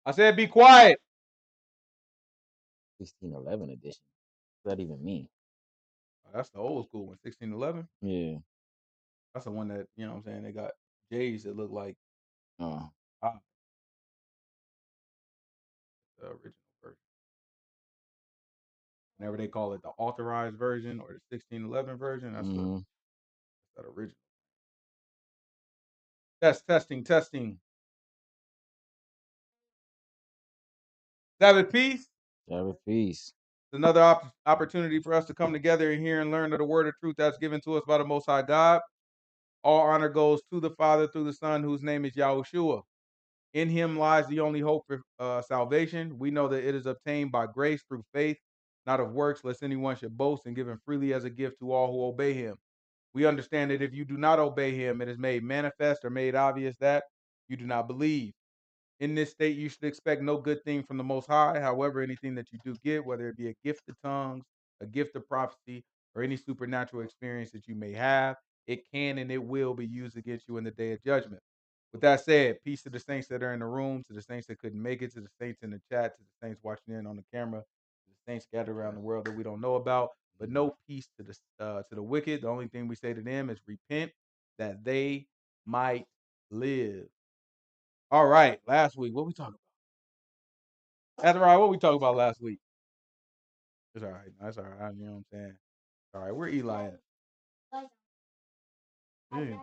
I said be quiet. 1611 edition. What does that even mean? That's the old school one, 1611. Yeah. That's the one that, you know what I'm saying, they got J's that look like Oh. the original version. Whenever they call it the authorized version or the 1611 version, that's that original. Testing. Sabbath peace. Sabbath peace. It's another opportunity for us to come together and hear and learn of the word of truth that's given to us by the Most High God. All honor goes to the Father through the Son, whose name is Yahuah. In him lies the only hope for salvation. We know that it is obtained by grace through faith, not of works, lest anyone should boast, and given freely as a gift to all who obey him. We understand that if you do not obey him, it is made manifest or made obvious that you do not believe. In this state, you should expect no good thing from the Most High. However, anything that you do get, whether it be a gift of tongues, a gift of prophecy, or any supernatural experience that you may have, it can and it will be used against you in the day of judgment. With that said, peace to the saints that are in the room, to the saints that couldn't make it, to the saints in the chat, to the saints watching in on the camera, to the saints scattered around the world that we don't know about. But no peace to the wicked. The only thing we say to them is repent that they might live. All right, last week, what we talking about? That's right, what we talking about last week? It's all right. That's all right. You know what I'm saying? All right, where Eli at? Yeah.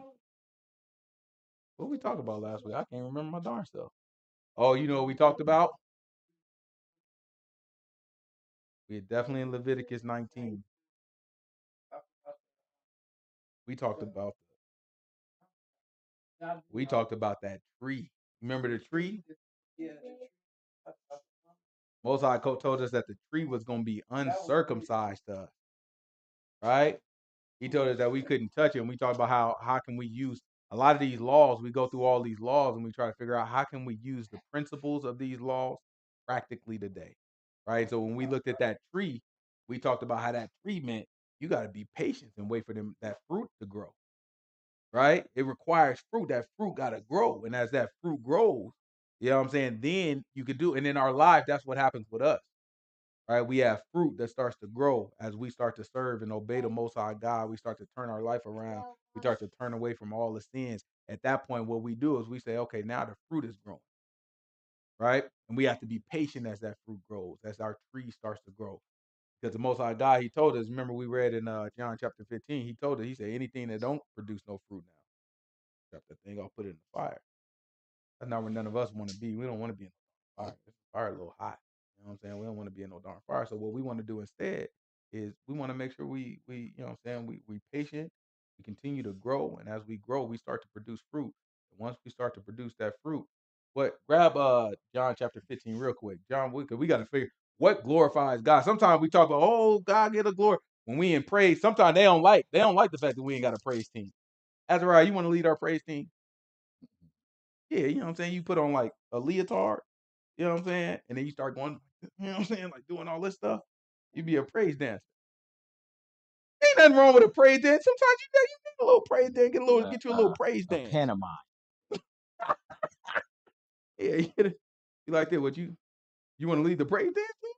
What we talked about last week? I can't remember my darn self. Oh, you know what we talked about? We're definitely in Leviticus 19. We talked about that tree. Remember the tree? Most High told us that the tree was going to be uncircumcised to us, right? He told us that we couldn't touch it. And we talked about how can we use a lot of these laws. We go through all these laws and we try to figure out how can we use the principles of these laws practically today, right? So when we looked at that tree, we talked about how that tree meant you got to be patient and wait for that fruit to grow, right? It requires fruit. That fruit got to grow. And as that fruit grows, you know what I'm saying? Then you could do, and in our life, that's what happens with us, right? We have fruit that starts to grow as we start to serve and obey the Most High God. We start to turn our life around. We start to turn away from all the sins. At that point, what we do is we say, okay, now the fruit is growing, right? And we have to be patient as that fruit grows, as our tree starts to grow. Because the Most High God, He told us, remember we read in John chapter 15, He told us, He said, anything that don't produce no fruit now, got that thing, I'll put it in the fire. That's not where none of us want to be. We don't want to be in the fire. The fire a little hot. You know what I'm saying? We don't want to be in no darn fire. So what we want to do instead is we want to make sure we you know what I'm saying, we patient, we continue to grow, and as we grow, we start to produce fruit. And once we start to produce that fruit, grab John chapter 15 real quick. John, we got to figure what glorifies God. Sometimes we talk about, oh, God get a glory. When we in praise, sometimes they don't like the fact that we ain't got a praise team. Azariah, you want to lead our praise team? Yeah, you know what I'm saying? You put on like a leotard, you know what I'm saying? And then you start going, you know what I'm saying? Like doing all this stuff. You be a praise dancer. Ain't nothing wrong with a praise dance. Sometimes you get a little praise dance, get you a little praise A dance. pantomime. Yeah, you like that? What you want to lead the praise dancing?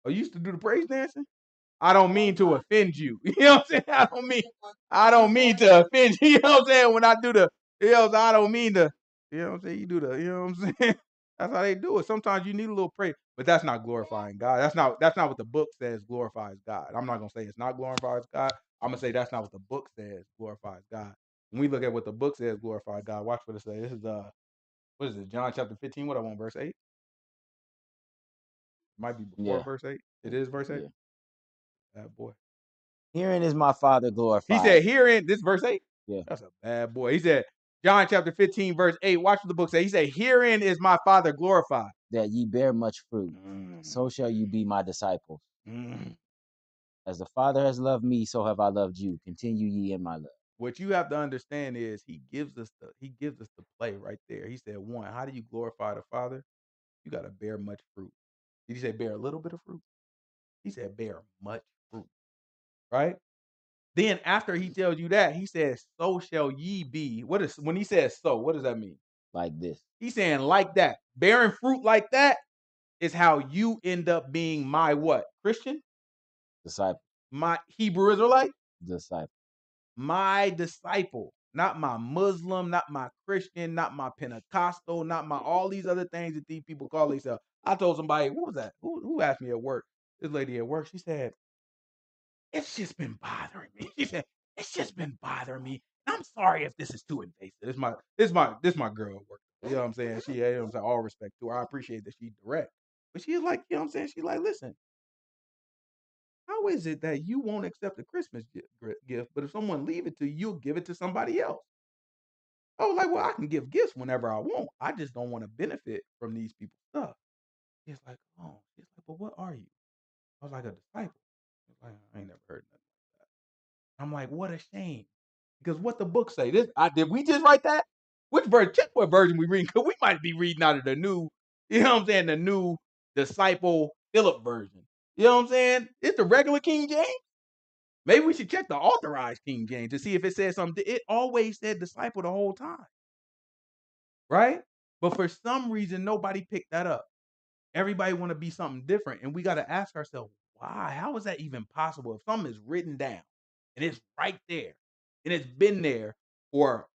Or you used to do the praise dancing? I don't mean to offend you. You know what I'm saying? I don't mean to offend you. You know what I'm saying? When I do the, you know, I don't mean to, you know what I'm saying? You do the, you know what I'm saying? That's how they do it. Sometimes you need a little praise, but that's not glorifying God. That's not what the book says glorifies God. I'm not gonna say it's not glorifies God. I'm gonna say that's not what the book says glorifies God. When we look at what the book says glorifies God, watch what it says. This is what is it? John chapter 15. What I want, verse 8. Might be before verse 8. It is verse 8. Bad boy. Herein is my Father glorified. He said, herein, this verse 8. Yeah. That's a bad boy. He said, John chapter 15, verse 8. Watch what the book says. He said, herein is my Father glorified, that ye bear much fruit. So shall you be my disciples. As the Father has loved me, so have I loved you. Continue ye in my love. What you have to understand is he gives us the play right there. He said, one, how do you glorify the Father? You got to bear much fruit. Did he say bear a little bit of fruit? He said bear much fruit. Right? Then after he tells you that, he says, so shall ye be. When he says so, what does that mean? Like this. He's saying like that. Bearing fruit like that is how you end up being my what? Christian? Disciple. My Hebrew Israelite? Disciple. My disciple. Not my Muslim, not my Christian, not my Pentecostal, not my all these other things that these people call themselves. I told somebody, what was that? Who asked me at work? This lady at work, she said, it's just been bothering me. She said, it's just been bothering me. I'm sorry if this is too invasive. This my girl at work. You know what I'm saying? She, you know what I'm saying, all respect to her. I appreciate that she's direct. But she's like, you know what I'm saying? She's like, listen, how is it that you won't accept a Christmas gift, but if someone leave it to you, you'll give it to somebody else? I was like, well, I can give gifts whenever I want. I just don't want to benefit from these people's stuff. She's like, oh, she's like, but what are you? I was like, a disciple. She's like, I ain't never heard nothing like that. I'm like, what a shame. Because what the book say? Did we just write that? Which version? Check what version we reading, because we might be reading out of the new, you know what I'm saying, the new disciple Philip version. You know what I'm saying? It's the regular King James. Maybe we should check the authorized King James to see if it says something. It always said disciple the whole time. Right? But for some reason, nobody picked that up. Everybody want to be something different. And we got to ask ourselves, why? How is that even possible? If something is written down and it's right there and it's been there for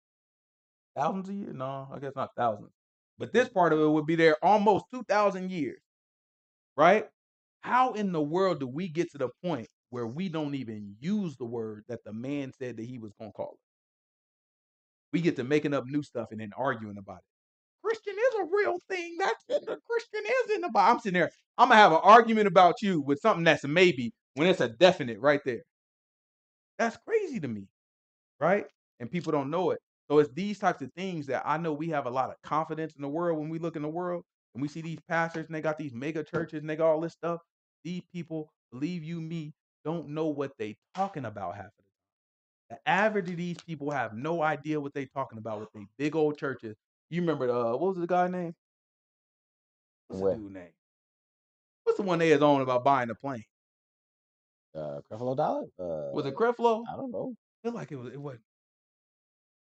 thousands of years? No, I guess not thousands. But this part of it would be there almost 2,000 years. Right? How in the world do we get to the point where we don't even use the word that the man said that he was going to call it? We get to making up new stuff and then arguing about it. Christian is a real thing. The Christian is in the Bible. I'm sitting there. I'm going to have an argument about you with something that's a maybe when it's a definite right there. That's crazy to me. Right? And people don't know it. So it's these types of things that I know we have a lot of confidence in the world when we look in the world and we see these pastors and they got these mega churches and they got all this stuff. These people, believe you me, don't know what they talking about half of the time. The average of these people have no idea what they talking about with these big old churches. You remember what was the guy's name? What's the dude's name? What's the one they is on about buying a plane? Creflo Dollar? Was it Creflo? I don't know. I feel like it was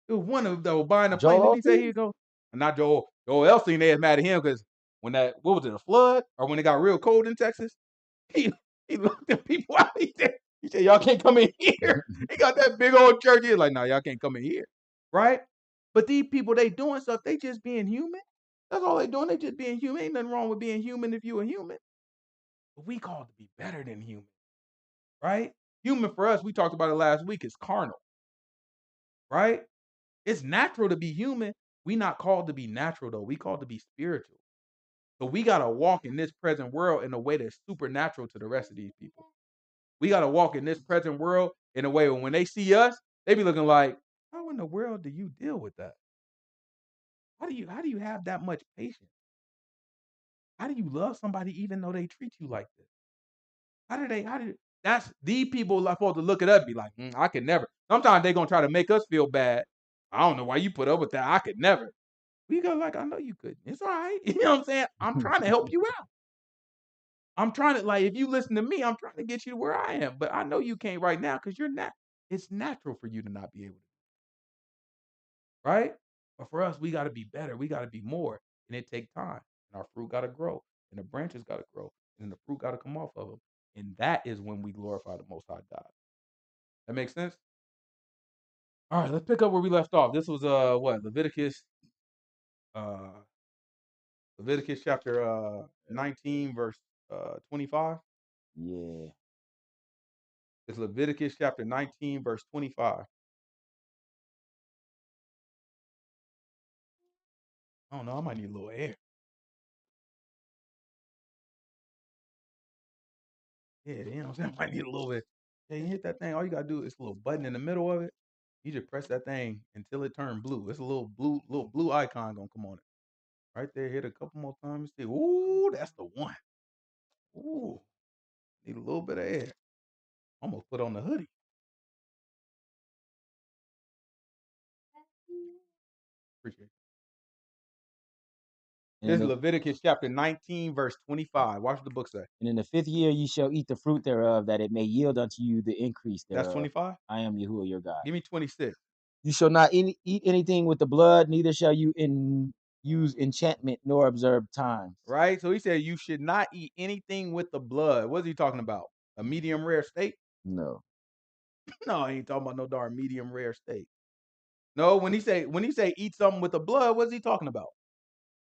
one of them that was buying a plane. Joel Didn't he say he'd go? Not Joel. Joel Elstein, they is mad at him because when what was it, a flood? Or when it got real cold in Texas? He looked at people out. He said, y'all can't come in here. He got that big old church. He's like, no, y'all can't come in here. Right? But these people, they doing stuff, they just being human. That's all they doing. They just being human. Ain't nothing wrong with being human if you're a human. But we called to be better than human. Right? Human for us, we talked about it last week, is carnal. Right? It's natural to be human. We not called to be natural, though. We called to be spiritual. So we got to walk in this present world in a way that's supernatural to the rest of these people. We got to walk in this present world in a way when they see us, they be looking like, how in the world do you deal with that? How do you have that much patience? How do you love somebody even though they treat you like this? That's these people are supposed to look at us and be like, I could never. Sometimes they're going to try to make us feel bad. I don't know why you put up with that. I could never. We go like, I know you couldn't. It's all right. You know what I'm saying? I'm trying to help you out. I'm trying to, like, if you listen to me, I'm trying to get you to where I am. But I know you can't right now because you're not. It's natural for you to not be able to. Right? But for us, we got to be better. We got to be more. And it takes time. And our fruit got to grow. And the branches got to grow. And the fruit got to come off of them. And that is when we glorify the Most High God. That makes sense? All right, let's pick up where we left off. This was what? Leviticus chapter 19, verse 25. Yeah. It's Leviticus chapter 19, verse 25. I don't know. I might need a little air. Yeah, you know what I'm saying? I might need a little bit. Yeah, you hit that thing. All you got to do is a little button in the middle of it. You just press that thing until it turns blue. It's a little blue icon going to come on it. Right there. Hit a couple more times. See, ooh, that's the one. Ooh, need a little bit of air. Almost put on the hoodie. Appreciate it. This is Leviticus chapter 19, verse 25. Watch what the book say. And in the 5th year you shall eat the fruit thereof, that it may yield unto you the increase thereof. That's 25? I am Yahuah your God. Give me 26. You shall not eat anything with the blood, neither shall you use enchantment nor observe times. Right? So he said you should not eat anything with the blood. What is he talking about? A medium rare steak? No. No, he ain't talking about no darn medium rare steak. No, when he say eat something with the blood, what's he talking about?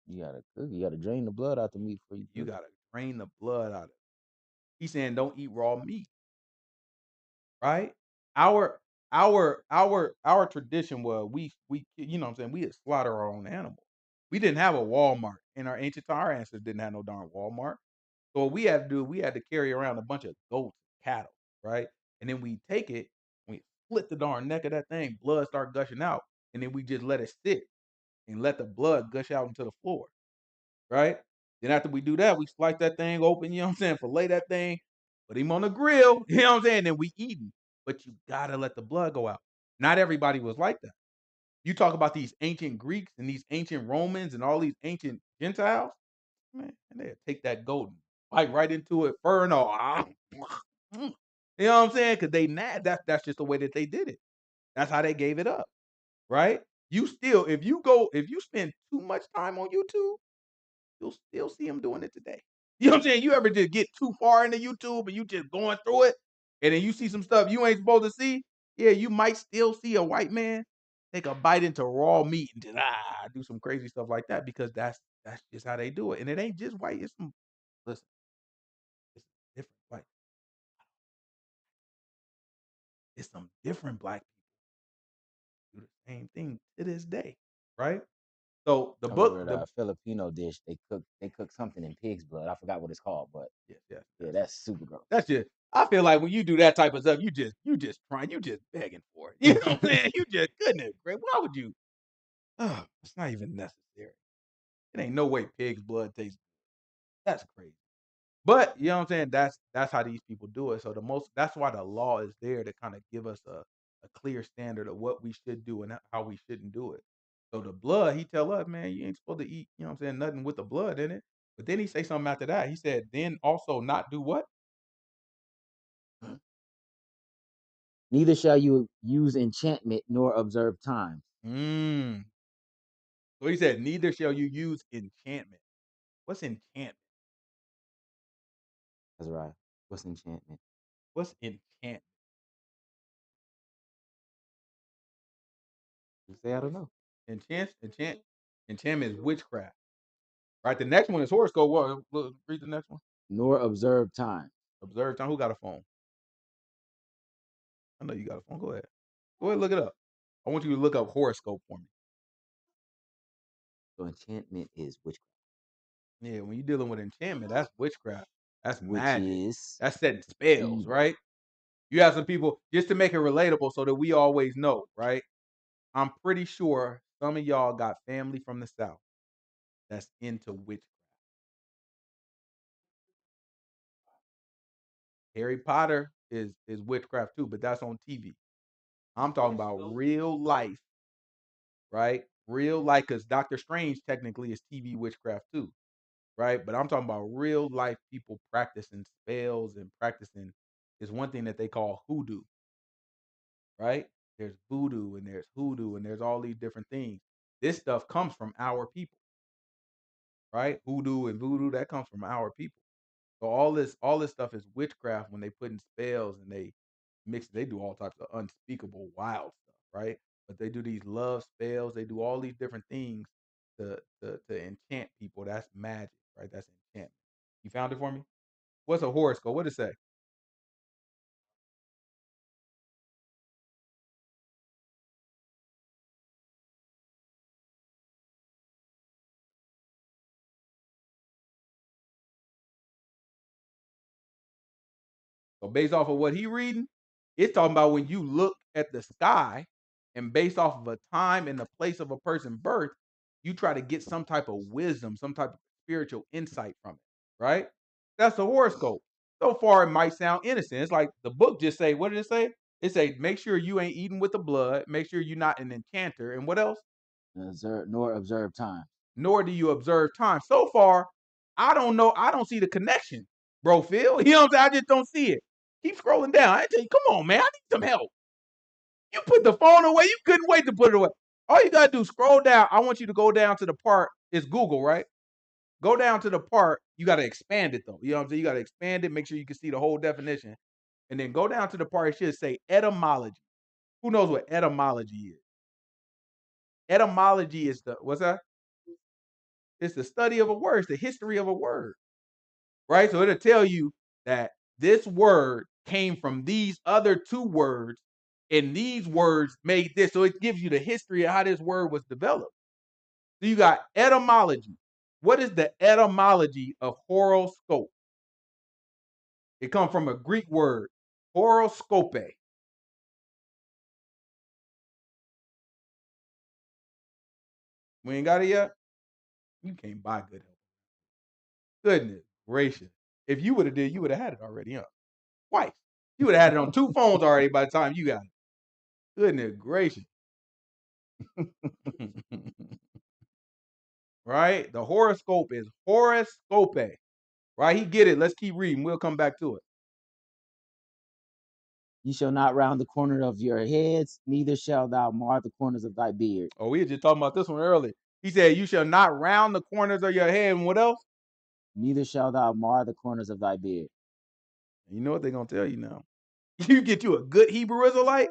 You gotta cook. You gotta drain the blood out the meat before you You cook. gotta drain the blood out of it. He's saying don't eat raw meat. Right? Our tradition was we you know what I'm saying, we would slaughter our own animal. We didn't have a Walmart. In our ancient time, our ancestors didn't have no darn Walmart. So what we had to do, we had to carry around a bunch of goats, cattle, right? And then we take it, we split the darn neck of that thing, blood start gushing out, and then we just let it sit and let the blood gush out into the floor, right? Then after we do that, we slice that thing open, you know what I'm saying, fillet that thing, put him on the grill, you know what I'm saying, then we eat him. But you gotta let the blood go out. Not everybody was like that. You talk about these ancient Greeks and these ancient Romans and all these ancient Gentiles, man, and they'd take that goat and bite right into it, fur and all. You know what I'm saying? Because that's just the way that they did it. That's how they gave it up, right? You still, if you spend too much time on YouTube, you'll still see them doing it today. You know what I'm saying? You ever just get too far into YouTube and you just going through it, and then you see some stuff you ain't supposed to see? Yeah, you might still see a white man take a bite into raw meat and just do some crazy stuff like that because that's just how they do it. And it ain't just white. It's some listen, it's different white. It's some different black people do the same thing to this day, right? So the I book, remember the Filipino dish. They cook something in pig's blood. I forgot what it's called, but yes, yeah, that's super gross. that's just. I feel like when you do that type of stuff, you just begging for it. You know what I'm saying? You just goodness, great. Why would you? Oh, it's not even necessary. It ain't no way pig's blood tastes. That's crazy. But you know what I'm saying? That's how these people do it. So that's why the law is there to kind of give us a clear standard of what we should do and how we shouldn't do it. So the blood, he tell us, man, you ain't supposed to eat, you know what I'm saying, nothing with the blood in it. But then he say something after that. He said, then also not do what? Neither shall you use enchantment nor observe times. Mm. So he said, neither shall you use enchantment. What's enchantment? That's right. What's enchantment? What's enchantment? You say I don't know. Enchantment is witchcraft. Right. The next one is horoscope. What? Read the next one. Nor observe time. Observe time. Who got a phone? I know you got a phone. Go ahead. Go ahead, look it up. I want you to look up horoscope for me. So enchantment is witchcraft, Yeah, when you're dealing with enchantment, that's witchcraft. That's which magic. is That's setting spells, evil. right? You have some people, just to make it relatable so that we always know, right? I'm pretty sure some of y'all got family from the South that's into witchcraft. Harry Potter is witchcraft too, but that's on TV. I'm talking about real life, right? Real life, because Doctor Strange technically is TV witchcraft too, right? But I'm talking about real life people practicing spells and practicing is one thing that they call hoodoo, right? There's voodoo and there's hoodoo and there's all these different things. This stuff comes from our people, right? Hoodoo and voodoo, that comes from our people. So all this stuff is witchcraft when they put in spells and they mix, they do all types of unspeakable wild stuff, right? But they do these love spells, they do all these different things to enchant people. That's magic, right? That's enchantment. You found it for me? What's a horoscope? What does it say? So based off of what he reading, it's talking about when you look at the sky and based off of a time and the place of a person's birth, you try to get some type of wisdom, some type of spiritual insight from it, right? That's the horoscope. So far, it might sound innocent. It's like the book just say, what did it say? It say, make sure you ain't eating with the blood. Make sure you're not an enchanter. And what else? Nor observe time. Nor do you observe time. So far, I don't know. I don't see the connection, bro, Phil. You know what I'm saying? I just don't see it. Keep scrolling down. I tell you, come on, man. I need some help. You put the phone away. You couldn't wait to put it away. All you gotta do, scroll down. I want you to go down to the part. It's Google, right? Go down to the part. You gotta expand it though. You know what I'm saying? You gotta expand it. Make sure you can see the whole definition, and then go down to the part. It should say etymology. Who knows what etymology is? Etymology is what's that? It's the study of a word. It's the history of a word, right? So it'll tell you that this word came from these other two words, and these words made this. So it gives you the history of how this word was developed. So you got etymology. What is the etymology of horoscope? It comes from a Greek word, horoscope. We ain't got it yet? You can't buy good help. Goodness gracious. If you would have did, you would have had it already, huh? Twice. You would have had it on 2 phones already by the time you got it. Goodness gracious. Right? The horoscope is horoscope. Right? He get it. Let's keep reading. We'll come back to it. Ye shall not round the corner of your heads, neither shalt thou mar the corners of thy beard. Oh, we were just talking about this one earlier. He said, you shall not round the corners of your head. And what else? Neither shalt thou mar the corners of thy beard. You know what they're going to tell you now. You get you a good Hebrew Israelite.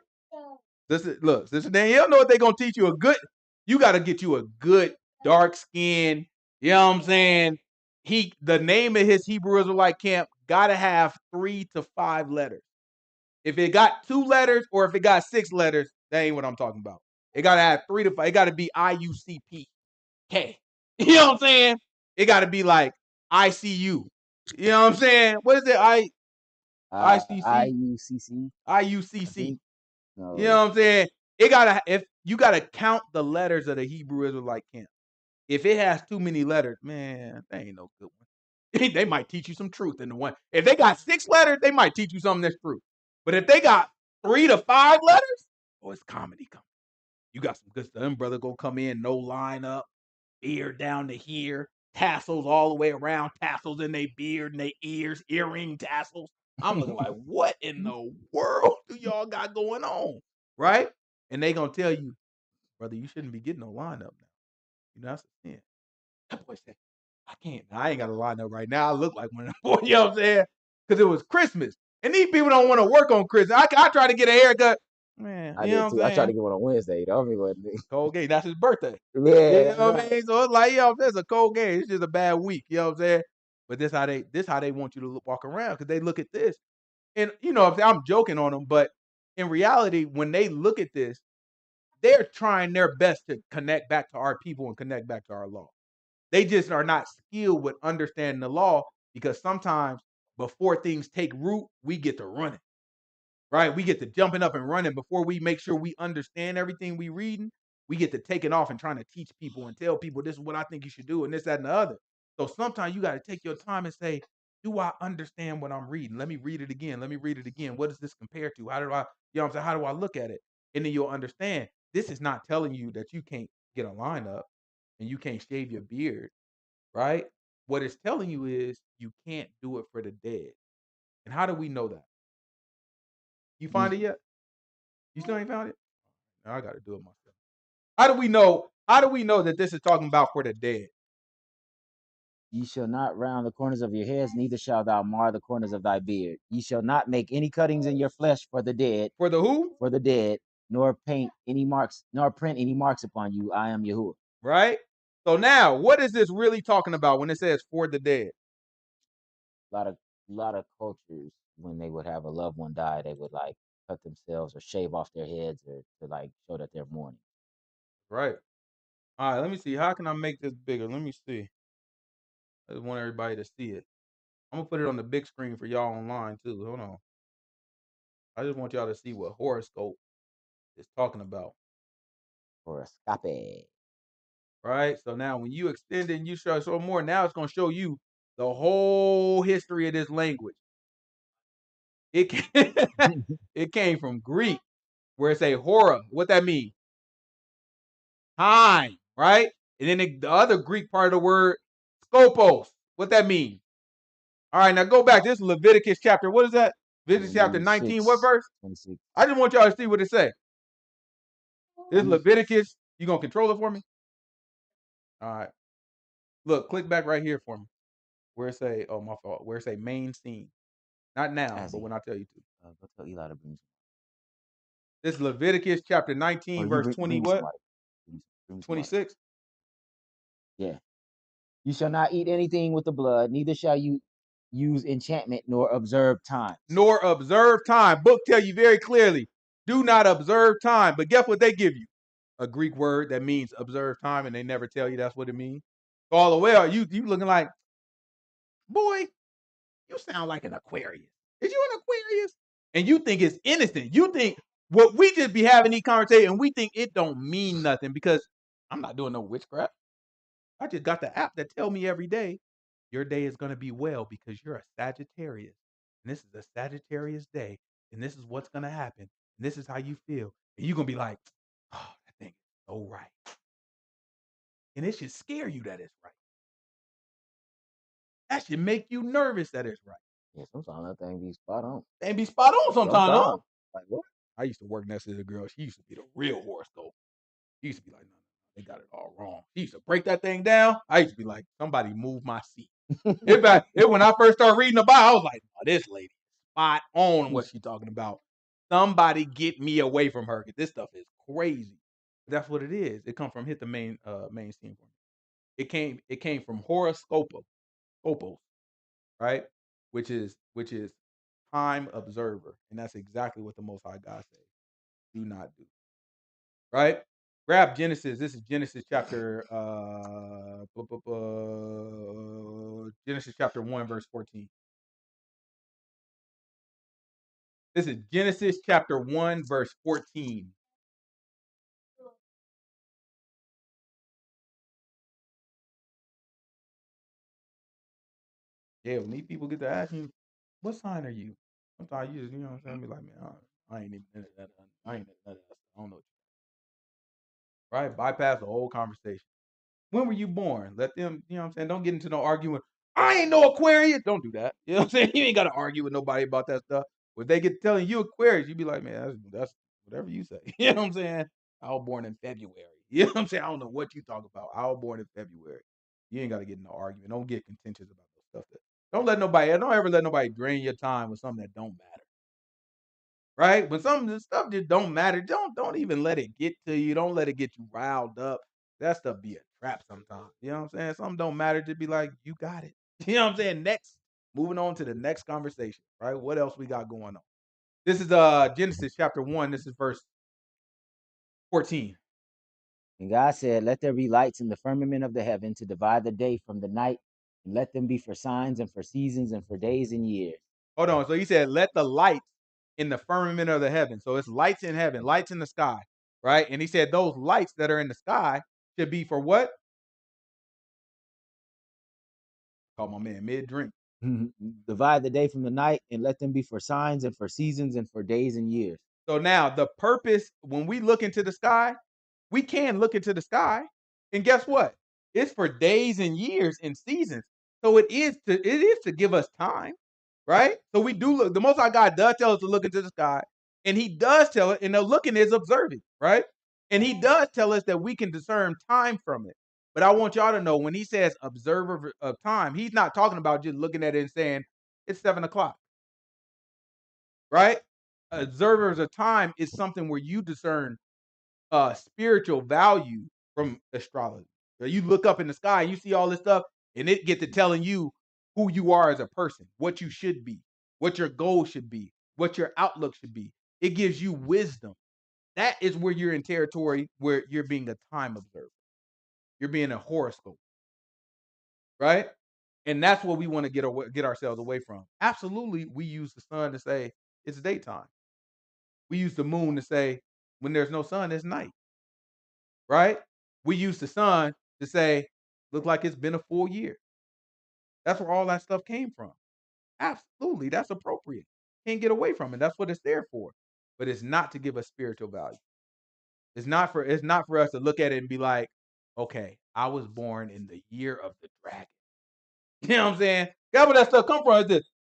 Sister Danielle know what they're going to teach you. You got to get you a good dark skin. You know what I'm saying? The name of his Hebrew Israelite camp got to have 3 to 5 letters. If it got 2 letters or if it got 6 letters, that ain't what I'm talking about. It got to have 3 to 5. It got to be IUCPK. You know what I'm saying? It got to be like ICU. You know what I'm saying? What is it? ICC? IUCC. IUCC. No. You know what I'm saying? If you gotta count the letters of the Hebrew Israelite camp. If it has too many letters, man, that ain't no good one. They might teach you some truth in the one. If they got 6 letters, they might teach you something that's true. But if they got 3 to 5 letters, it's comedy. You got some good stuff. Them brother go come in, no line up, ear down to here, tassels all the way around, tassels in their beard and their ears, earring tassels. I'm looking like, what in the world do y'all got going on? Right? And they gonna tell you, brother, you shouldn't be getting no lineup now. You know, that's a sin. That boy said, I ain't got a lineup right now. I look like one of them boys, you know what I'm saying? Because it was Christmas. And these people don't want to work on Christmas. I try to get a haircut. Man, I you did know what I'm too. I tried saying? to get one on Wednesday. Don't be what Cold game. That's his birthday. Yeah, You that's know what I right. mean? So it's like, it's a cold game. It's just a bad week. You know what I'm saying? But this how they want you to walk around because they look at this. And I'm joking on them, but in reality, when they look at this, they're trying their best to connect back to our people and connect back to our law. They just are not skilled with understanding the law because sometimes before things take root, we get to running. Right? We get to jumping up and running before we make sure we understand everything we reading. We get to taking off and trying to teach people and tell people this is what I think you should do and this, that, and the other. So sometimes you got to take your time and say, do I understand what I'm reading? Let me read it again. Let me read it again. What does this compare to? How do I, you know what I'm saying? How do I look at it? And then you'll understand this is not telling you that you can't get a lineup and you can't shave your beard, right? What it's telling you is you can't do it for the dead. And how do we know that? You find it yet? You still ain't found it? No, I got to do it myself. How do we know? How do we know that this is talking about for the dead? Ye shall not round the corners of your heads, neither shalt thou mar the corners of thy beard. Ye shall not make any cuttings in your flesh for the dead. For the who? For the dead, nor paint any marks, nor print any marks upon you. I am Yahuah. Right? So now, what is this really talking about when it says for the dead? A lot of cultures, when they would have a loved one die, they would like cut themselves or shave off their heads or to like show that they're mourning. Right. All right, let me see. How can I make this bigger? Let me see. I just want everybody to see it. I'm going to put it on the big screen for y'all online too. Hold on. I just want y'all to see what horoscope is talking about. Horoscope. Right? So now when you extend it and you show more, now it's going to show you the whole history of this language. It came from Greek, where it's a hora. What that mean? Time, right? And then the other Greek part of the word, scopos. What that mean? All right, now go back. This is Leviticus chapter. What is that? Leviticus chapter 19. What verse? 26. I just want y'all to see what it says. This is Leviticus. You gonna control it for me? All right. Look, click back right here for me. Where it say, oh my fault. Where it say main scene. Not now, but Azzy, when I tell you to. go tell Eli to bring This is Leviticus chapter some. 19, Or you verse bring, 20 bring me some what? water. Bring me some water. 26. Yeah. You shall not eat anything with the blood, neither shall you use enchantment nor observe times. Nor observe time. Book tell you very clearly, do not observe time. But guess what they give you? A Greek word that means observe time, and they never tell you that's what it means. All the way, you looking like, boy, you sound like an Aquarius. Is you an Aquarius? And you think it's innocent. You think what we just be having these conversations, and we think it don't mean nothing because I'm not doing no witchcraft. I just got the app that tell me every day your day is going to be well because you're a Sagittarius. And this is a Sagittarius day. And this is what's going to happen. And this is how you feel. And you're going to be like, oh, that thing is so right. And it should scare you that it's right. That should make you nervous that it's right. Yeah, sometimes that thing be spot on. They be spot on sometimes, huh? Like what? I used to work next to the girl. She used to be the real horoscope. She used to be like, no, they got it all wrong. She used to break that thing down. I used to be like, somebody move my seat. When I first started reading the Bible, I was like, oh, this lady is spot on what she's talking about. Somebody get me away from her because this stuff is crazy. But that's what it is. It comes from hit the main scene for me. It came from horoscopos, right? Which is time observer, and that's exactly what the Most High God says. Do not do. Right? Grab Genesis. This is Genesis chapter Genesis chapter 1, verse 14. This is Genesis chapter 1, verse 14. Yeah, when these people get to ask you, what sign are you? Sometimes you just, you know what I'm saying? Be like, man, I ain't even into that. I ain't into that. I don't know. Right? Bypass the whole conversation. When were you born? Let them, you know what I'm saying? Don't get into no arguing. I ain't no Aquarius. Don't do that. You know what I'm saying? You ain't got to argue with nobody about that stuff. When they get telling you Aquarius, you be like, man, that's whatever you say. You know what I'm saying? I was born in February. You know what I'm saying? I don't know what you talk about. I was born in February. You ain't got to get in no argument. Don't get contentious about those stuff. Don't ever let nobody drain your time with something that don't matter. Right? When some of this stuff just don't matter, don't even let it get to you. Don't let it get you riled up. That stuff be a trap sometimes. You know what I'm saying? Something don't matter, just be like, you got it. You know what I'm saying? Next, moving on to the next conversation. Right? What else we got going on? This is Genesis chapter 1. This is verse 14. And God said, let there be lights in the firmament of the heaven to divide the day from the night, and let them be for signs and for seasons and for days and years. Hold on. So he said, let the lights in the firmament of the heaven. So it's lights in heaven, lights in the sky. Right? And he said those lights that are in the sky should be for what? Call my man mid-drink. Divide the day from the night, and let them be for signs and for seasons and for days and years. So now the purpose, when we look into the sky, we can look into the sky, and guess what? It's for days and years and seasons. So it is to give us time, right? So we do look. The Most High God does tell us to look into the sky, and He does tell it. And the looking is observing, right? And He does tell us that we can discern time from it. But I want y'all to know when He says observer of time, He's not talking about just looking at it and saying it's 7:00, right? Observers of time is something where you discern spiritual value from astrology. So you look up in the sky and you see all this stuff, and it get to telling you who you are as a person, what you should be, what your goal should be, what your outlook should be. It gives you wisdom. That is where you're in territory where you're being a time observer. You're being a horoscope, right? And that's what we want to get ourselves away from. Absolutely, we use the sun to say it's daytime. We use the moon to say when there's no sun, it's night. Right? We use the sun to say, look like it's been a full year. That's where all that stuff came from. Absolutely, that's appropriate. Can't get away from it. That's what it's there for. But it's not to give us spiritual value. It's not for us to look at it and be like, okay, I was born in the year of the dragon. You know what I'm saying? That's where that stuff come from.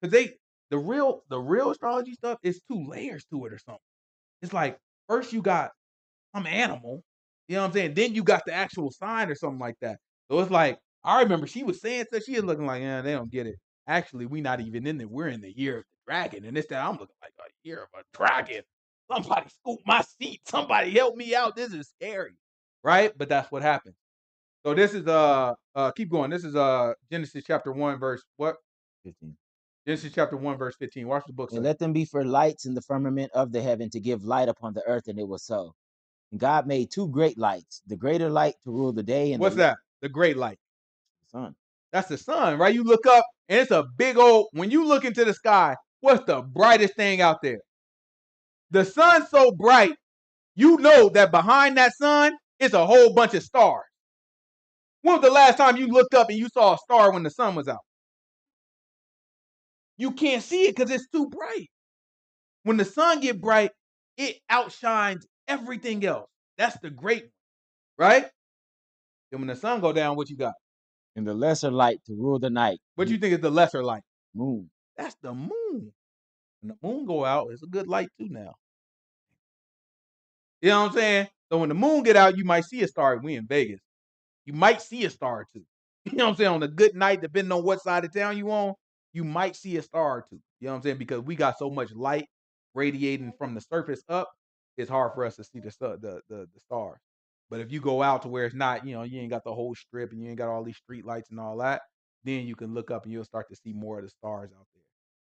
Because the real astrology stuff is 2 layers to it or something. It's like first you got some animal, You know what I'm saying? Then you got the actual sign or something like that. So it's like, I remember she was saying that she is looking like, yeah, they don't get it. Actually, we not even in it. We're in the year of the dragon. And this that I'm looking like a year of a dragon. Somebody scoop my seat. Somebody help me out. This is scary. Right? But that's what happened. So this is keep going. This is Genesis chapter 1, verse what? 15. Genesis chapter 1, verse 15. Watch the book say. And let them be for lights in the firmament of the heaven to give light upon the earth, and it was so. And God made two great lights, the greater light to rule the day, and What's that? The great light. the sun. That's the sun, right? You look up and it's a big old, when you look into the sky, what's the brightest thing out there? The sun's so bright, you know that behind that sun is a whole bunch of stars. When was the last time you looked up and you saw a star when the sun was out? You can't see it because it's too bright. When the sun get bright, it outshines everything else. That's the great one, right? And when the sun go down, what you got? And the lesser light to rule the night. What you think is the lesser light? Moon. That's the moon. When the moon go out, it's a good light too now. You know what I'm saying? So when the moon get out, you might see a star. We in Vegas. You might see a star or two. You know what I'm saying? On a good night, depending on what side of town you on, you might see a star or two. You know what I'm saying? Because we got so much light radiating from the surface up, it's hard for us to see the stars. But if you go out to where it's not, you ain't got the whole strip and you ain't got all these street lights and all that, then you can look up and you'll start to see more of the stars out there,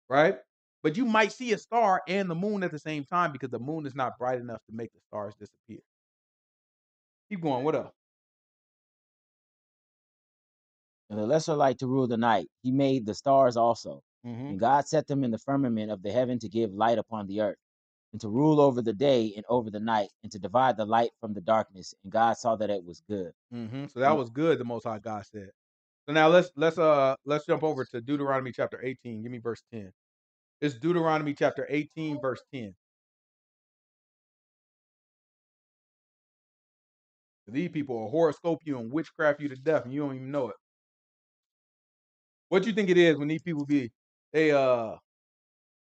right? But you might see a star and the moon at the same time because the moon is not bright enough to make the stars disappear. Keep going. What else? And the lesser light to rule the night. He made the stars also. Mm-hmm. And God set them in the firmament of the heaven to give light upon the earth, and to rule over the day and over the night, and to divide the light from the darkness. And God saw that it was good. Mm-hmm. So that was good, the Most High God said. So now let's jump over to Deuteronomy chapter 18. Give me verse 10. It's Deuteronomy chapter 18, verse 10. These people will horoscope you and witchcraft you to death, and you don't even know it. What do you think it is when these people be I'm trying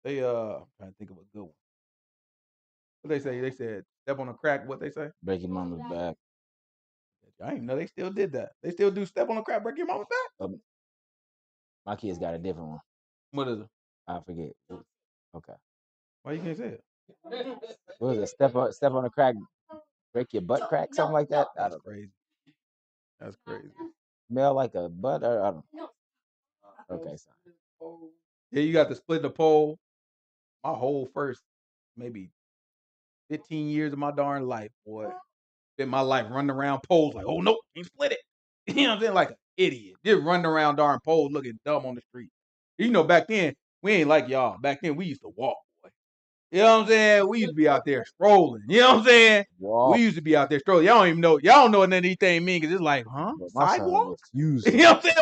to think of a good one. What they say? They said step on a crack. What they say? Break your mama's back. I didn't even know they still did that. They still do step on a crack, break your mama's back. My kids got a different one. What is it? I forget. Okay. Why you can't say it? What was it? Step on a crack, break your butt crack, something like that. That's crazy. That's crazy. Smell like a butt, or I don't know. Okay, sorry. Yeah, you got to split the pole. My whole first maybe 15 years of my darn life, boy. Spent my life running around poles like, oh no, can't split it. You know what I'm saying? Like an idiot. Just running around darn poles looking dumb on the street. You know, back then, we ain't like y'all. Back then, we used to walk, boy. You know what I'm saying? We used to be out there strolling. You know what I'm saying? Walk. We used to be out there strolling. Y'all don't even know. Y'all don't know what none of these things mean because it's like, huh? Sidewalk? You know what I'm saying?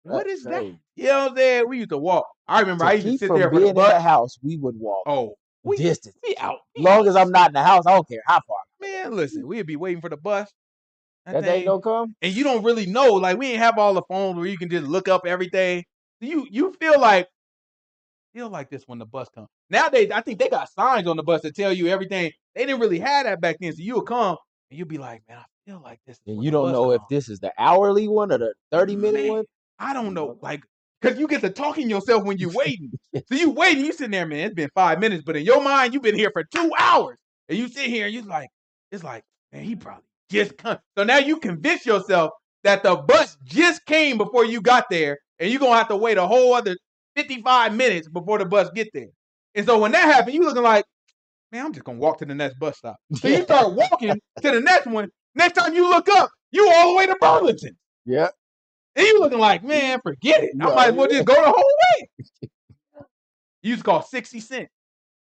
What is that? You know what I'm saying? We used to walk. I remember I used to sit there for the bus. In the house, we would walk. Oh, distance. We out. Long as I'm not in the house, I don't care how far. Man, listen, we'd be waiting for the bus. That thing don't come. And you don't really know. Like, we ain't have all the phones where you can just look up everything. You feel like this when the bus comes. Nowadays, I think they got signs on the bus that tell you everything. They didn't really have that back then. So you'll come and you'll be like, man, I feel like this. And you don't know if this is the hourly one or the 30-minute one. I don't know. Like, because you get to talking yourself when you're waiting. So you waiting, you sitting there, man, it's been 5 minutes, but in your mind, you've been here for 2 hours. And you sit here and it's like, man, he probably just come. So now you convince yourself that the bus just came before you got there, and you're going to have to wait a whole other 55 minutes before the bus get there. And so when that happens, you looking like, man, I'm just going to walk to the next bus stop. So you start walking to the next one. Next time you look up, you all the way to Burlington. Yeah. And you looking like, man, forget it. I might as well just go the whole way. You used to call 60 cents.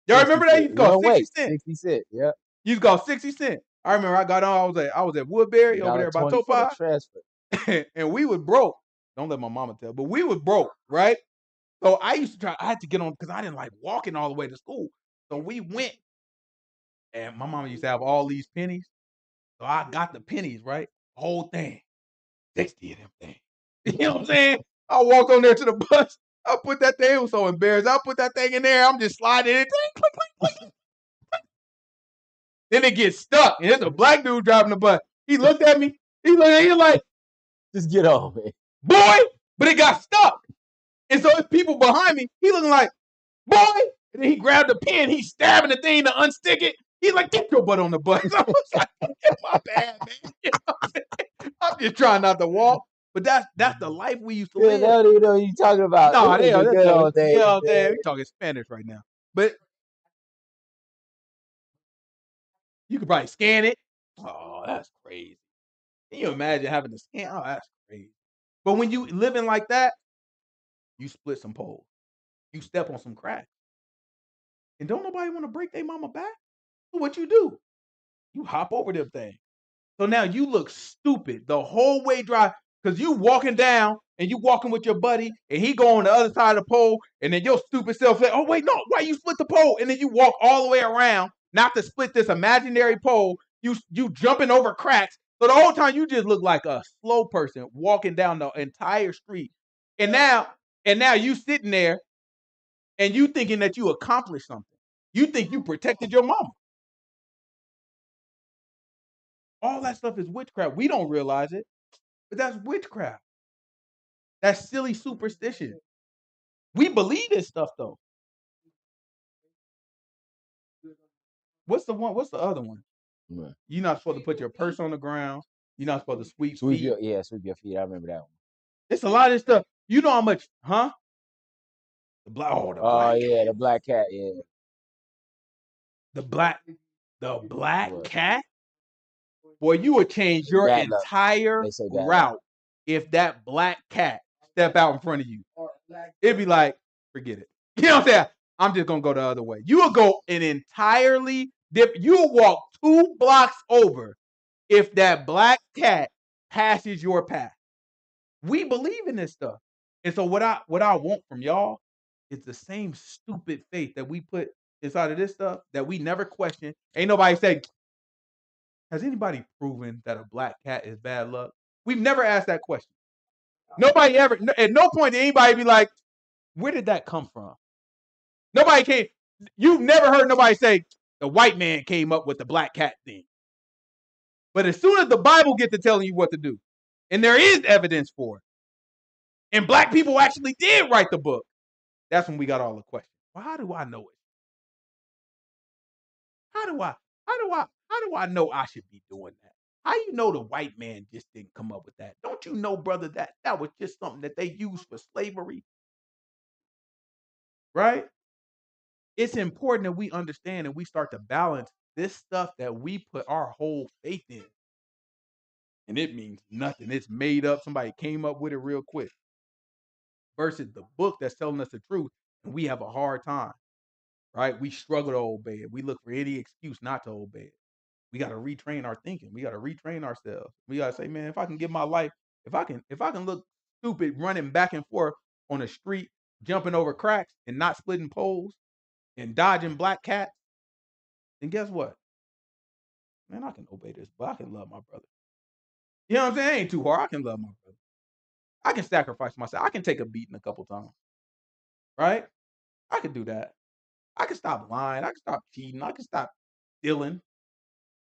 Y'all remember that? You used to call 60 cents. 60 cents, yeah. You used to call 60 cents. I remember I got on, I was at Woodbury over there by Topa. And we was broke. Don't let my mama tell, but we was broke, right? So I had to get on because I didn't like walking all the way to school. So we went, and my mama used to have all these pennies. So I got the pennies, right? The whole thing. 60 of them things. You know what I'm saying? I walked on there to the bus. I put that thing. It was so embarrassed. I put that thing in there. I'm just sliding it. Click, click, click, click. Then it gets stuck. And there's a black dude driving the bus. He looked at me. He like, just get over it. Boy, but it got stuck. And so it's people behind me. He looking like, boy. And then he grabbed the pen. He's stabbing the thing to unstick it. He's like, get your butt on the bus. I was like, my bad, man. You know I'm just trying not to walk. But that's the life we used to live. They don't even know what you're talking about. No, that's good old days. You know what I'm saying? We're talking Spanish right now. But you could probably scan it. Oh, that's crazy. Can you imagine having to scan? Oh, that's crazy. But when you living like that, you split some poles. You step on some cracks. And don't nobody want to break their mama back? So what you do? You hop over them things. So now you look stupid the whole way drive because you walking down and you walking with your buddy and he go on the other side of the pole and then your stupid self say, oh, wait, no, why you split the pole? And then you walk all the way around not to split this imaginary pole. You jumping over cracks. So the whole time you just look like a slow person walking down the entire street. And now you sitting there and you thinking that you accomplished something. You think you protected your mama. All that stuff is witchcraft. We don't realize it, but that's witchcraft. That's silly superstition. We believe this stuff though. What's the one? What's the other one? Right. You're not supposed to put your purse on the ground. You're not supposed to sweep feet. Sweep your feet. I remember that one. It's a lot of stuff. You know how much, huh? The black. Oh, the black. Yeah, the black cat. Yeah. The black cat. Boy, you would change your entire route if that black cat step out in front of you. It'd be like, forget it. You know what I'm saying? I'm just gonna go the other way. You will go an entirely different. You will walk 2 blocks over if that black cat passes your path. We believe in this stuff, and so what I want from y'all is the same stupid faith that we put inside of this stuff that we never question. Ain't nobody say, has anybody proven that a black cat is bad luck? We've never asked that question. Nobody ever. At no point did anybody be like, where did that come from? Nobody came. You've never heard nobody say the white man came up with the black cat thing. But as soon as the Bible gets to telling you what to do, and there is evidence for it, and black people actually did write the book, that's when we got all the questions. Well, how do I know it? How do I know I should be doing that? How you know the white man just didn't come up with that? Don't you know, brother, that was just something that they used for slavery? Right? It's important that we understand and we start to balance this stuff that we put our whole faith in. And it means nothing. It's made up. Somebody came up with it real quick. Versus the book that's telling us the truth, and we have a hard time. Right? We struggle to obey it. We look for any excuse not to obey it. We got to retrain our thinking. We got to retrain ourselves. We got to say, man, if I can give my life, if I can look stupid running back and forth on the street, jumping over cracks and not splitting poles and dodging black cats, then guess what? Man, I can obey this, but I can love my brother. You know what I'm saying? It ain't too hard. I can love my brother. I can sacrifice myself. I can take a beating a couple times. Right? I can do that. I can stop lying. I can stop cheating. I can stop stealing.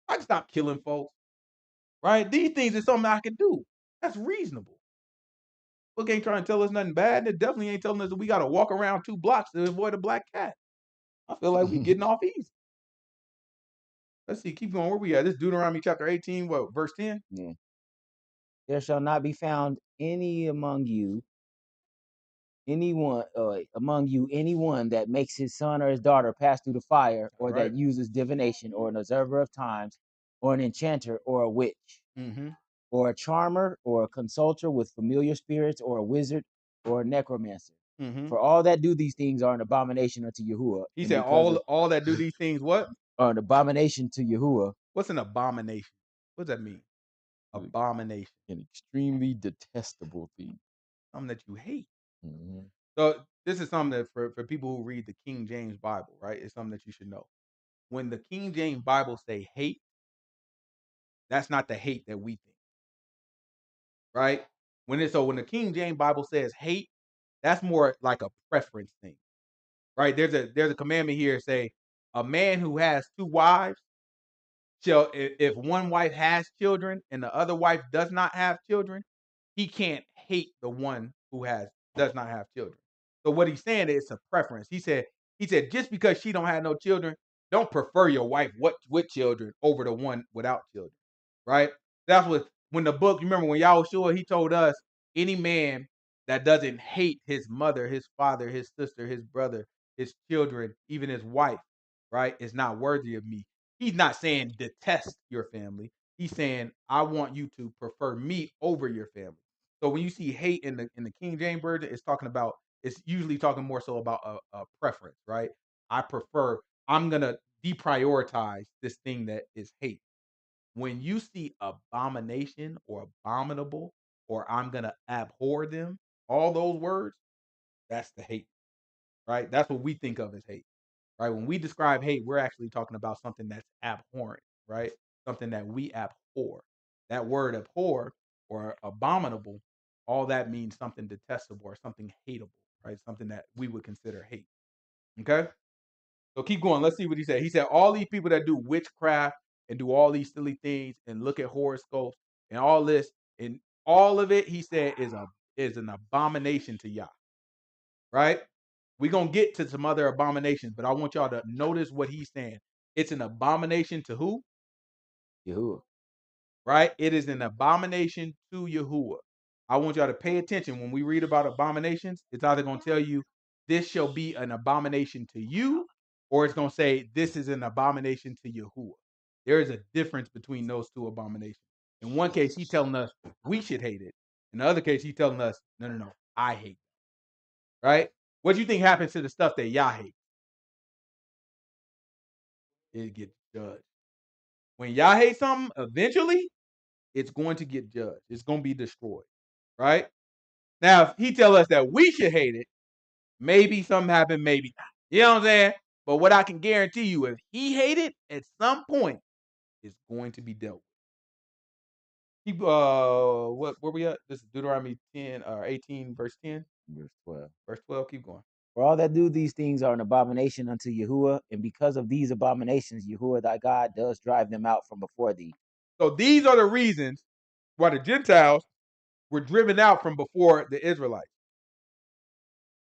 I can stop killing folks. Right? These things are something I can do. That's reasonable. Book ain't trying to tell us nothing bad. And it definitely ain't telling us that we got to walk around 2 blocks to avoid a black cat. I feel like we getting off easy. Let's see. Keep going. Where we at? This Deuteronomy chapter 18, verse 10? Yeah. There shall not be found among you anyone that makes his son or his daughter pass through the fire, or that uses divination, or an observer of times, or an enchanter, or a witch, or a charmer, or a consulter with familiar spirits, or a wizard, or a necromancer. For all that do these things are an abomination unto Yahuah. He said all that do these things what? Are an abomination to Yahuah. What's an abomination? What does that mean? Abomination. An extremely detestable thing. Something that you hate. So this is something that for people who read the King James Bible, right? It's something that you should know. When the King James Bible say hate, that's not the hate that we think. Right? When the King James Bible says hate, that's more like a preference thing. Right? There's a commandment here say a man who has 2 wives if one wife has children and the other wife does not have children, he can't hate the one who does not have children. So what he's saying is a preference. He said just because she don't have no children, don't prefer your wife with children over the one without children. Right? That's what when the book, you remember when Yahuah, he told us any man that doesn't hate his mother, his father, his sister, his brother, his children, even his wife, right, is not worthy of me. He's not saying detest your family. He's saying I want you to prefer me over your family. So when you see hate in the King James version, it's usually talking more so about a preference, right? I prefer. I'm gonna deprioritize this thing that is hate. When you see abomination or abominable or I'm gonna abhor them, all those words, that's the hate, right? That's what we think of as hate, right? When we describe hate, we're actually talking about something that's abhorrent, right? Something that we abhor. That word abhor or abominable, all that means something detestable or something hateable, right? Something that we would consider hate. Okay? So keep going. Let's see what he said. He said, all these people that do witchcraft and do all these silly things and look at horoscopes and all this and all of it, he said, is an abomination to Yah. Right? We're gonna get to some other abominations, but I want y'all to notice what he's saying. It's an abomination to who? Yahuah. Right? It is an abomination to Yahuah. I want y'all to pay attention when we read about abominations. It's either going to tell you this shall be an abomination to you, or it's going to say this is an abomination to Yahuah. There is a difference between those two abominations. In one case, he's telling us we should hate it. In the other case, he's telling us, no, I hate it. Right? What do you think happens to the stuff that Yah hates? It gets judged. When Yah hates something, eventually, it's going to get judged. It's going to be destroyed. Right? Now, if he tell us that we should hate it, maybe something happened, maybe not. You know what I'm saying? But what I can guarantee you, if he hate it, at some point, it's going to be dealt with. Keep where we at? This is Deuteronomy 10 or 18, verse 10. Verse 12. Verse 12, keep going. For all that do these things are an abomination unto Yahuah, and because of these abominations, Yahuah thy God does drive them out from before thee. So these are the reasons why the Gentiles were driven out from before the Israelites.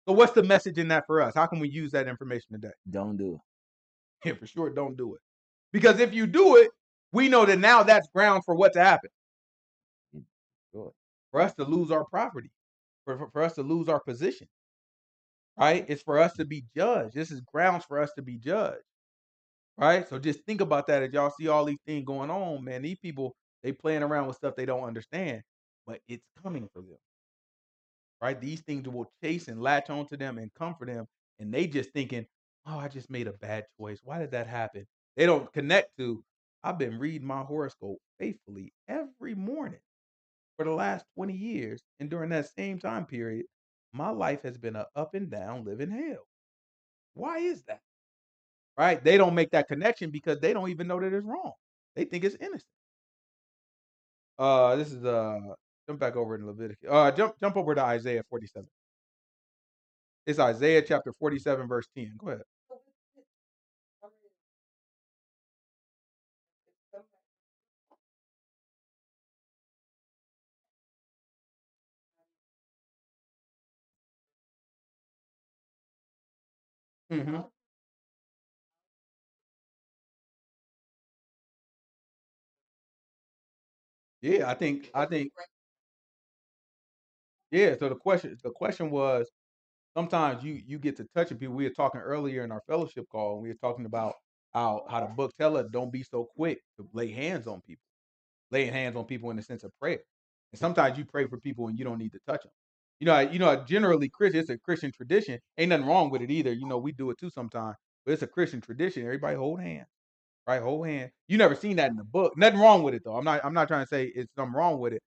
So what's the message in that for us? How can we use that information today? Don't do it. Yeah, for sure, don't do it. Because if you do it, we know that now that's ground for what to happen. Sure. For us to lose our property, for us to lose our position, right? It's for us to be judged. This is grounds for us to be judged, right? So just think about that as y'all see all these things going on, man. These people, they playing around with stuff they don't understand, but it's coming for them, right? These things will chase and latch onto them and comfort them, and they just thinking, oh, I just made a bad choice. Why did that happen? They don't connect to, I've been reading my horoscope faithfully every morning for the last 20 years. And during that same time period, my life has been a up and down living hell. Why is that? Right? They don't make that connection because they don't even know that it's wrong. They think it's innocent. This is jump back over in Leviticus. Jump over to Isaiah 47. It's Isaiah chapter 47, verse 10. Go ahead. Mm-hmm. Yeah, I think yeah. So the question was sometimes you get to touching people. We were talking earlier in our fellowship call, and we were talking about how the book tell us don't be so quick to lay hands on people, laying hands on people in the sense of prayer. And sometimes you pray for people and you don't need to touch them. Generally Christian, it's a Christian tradition. Ain't nothing wrong with it either. We do it too sometimes, but it's a Christian tradition. Everybody hold hands, right? Hold hands. You never seen that in the book. Nothing wrong with it though. I'm not trying to say it's something wrong with it.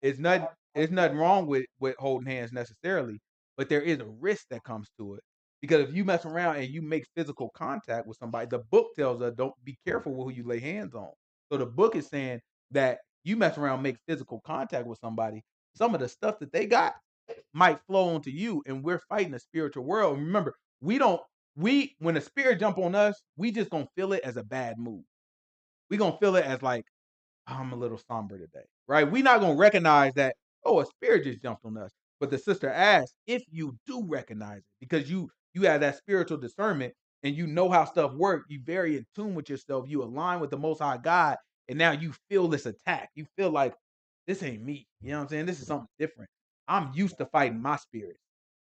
It's nothing wrong with holding hands necessarily, but there is a risk that comes to it. Because if you mess around and you make physical contact with somebody, the book tells us don't be careful with who you lay hands on. So the book is saying that you mess around, make physical contact with somebody, some of the stuff that they got might flow onto you, and we're fighting the spiritual world. Remember, we don't we when the spirit jump on us, we just gonna feel it as a bad move. we're going to feel it as like, I'm a little somber today, right? We're not going to recognize that, oh, a spirit just jumped on us. But the sister asked if you do recognize it, because you have that spiritual discernment and you know how stuff works. You very in tune with yourself. You align with the Most High God, and now you feel this attack. You feel like this ain't me. You know what I'm saying? This is something different. I'm used to fighting my spirits,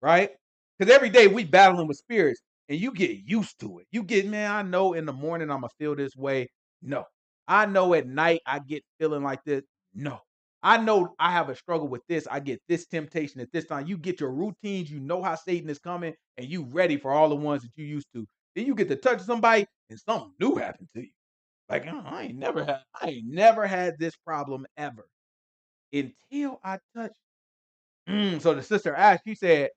right? Because every day we battling with spirits, and you get used to it. You get, man, I know in the morning I'm gonna feel this way. No, I know at night I get feeling like this. No, I know I have a struggle with this. I get this temptation at this time. You get your routines. You know how Satan is coming, and you ready for all the ones that you used to. Then you get to touch somebody, and something new happened to you. Like I ain't never had this problem ever until I touched. So the sister asked. She said,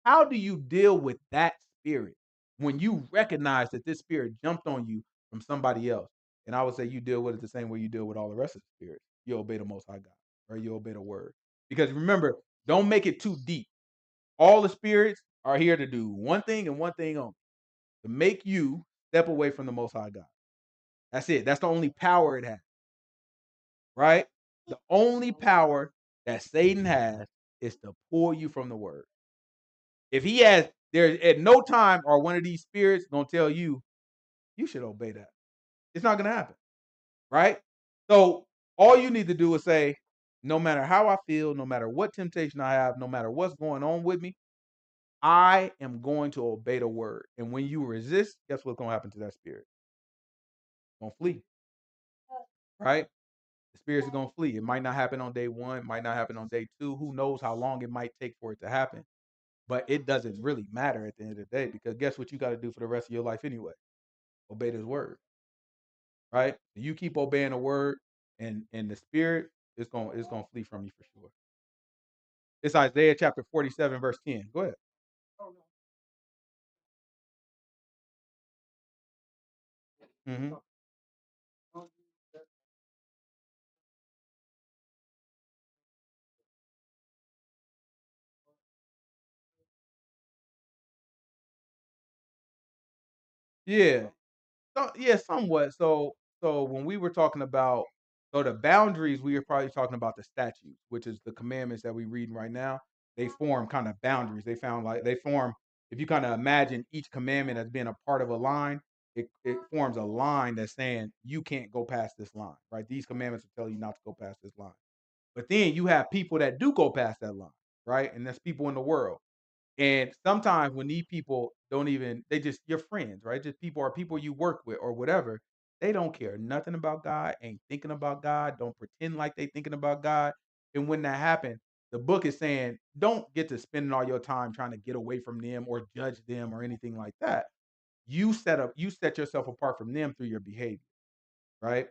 "How do you deal with that spirit when you recognize that this spirit jumped on you from somebody else?" And I would say you deal with it the same way you deal with all the rest of the spirits. You obey the Most High God, or you obey the Word. Because remember, don't make it too deep. All the spirits are here to do one thing and one thing only: to make you step away from the Most High God. That's it. That's the only power it has, right? The only power that Satan has is to pull you from the Word. If he has, there at no time are one of these spirits gonna tell you you should obey that. It's not gonna happen, right? So all you need to do is say, no matter how I feel, no matter what temptation I have, no matter what's going on with me, I am going to obey the word. And when you resist, guess what's gonna happen to that spirit? It's gonna flee, right? The spirits are gonna flee. It might not happen on day one, might not happen on day two. Who knows how long it might take for it to happen? But it doesn't really matter at the end of the day, because guess what you got to do for the rest of your life anyway? Obey this word, right? You keep obeying the word, and the spirit is gonna flee from you for sure. It's Isaiah chapter 47, verse 10. Go ahead. Hmm. Yeah. So, yeah, somewhat. So when we were talking about, so the boundaries, we were probably talking about the statutes, which is the commandments that we reading right now. They form kind of boundaries. They form, if you kind of imagine each commandment as being a part of a line, it forms a line that's saying you can't go past this line, right? These commandments will tell you not to go past this line. But then you have people that do go past that line, right? And that's people in the world. And sometimes when these people don't even, they just your friends, right? Just people or people you work with or whatever. They don't care nothing about God, ain't thinking about God, don't pretend like they thinking about God. And when that happens, the book is saying don't get to spending all your time trying to get away from them or judge them or anything like that. You set yourself apart from them through your behavior, right?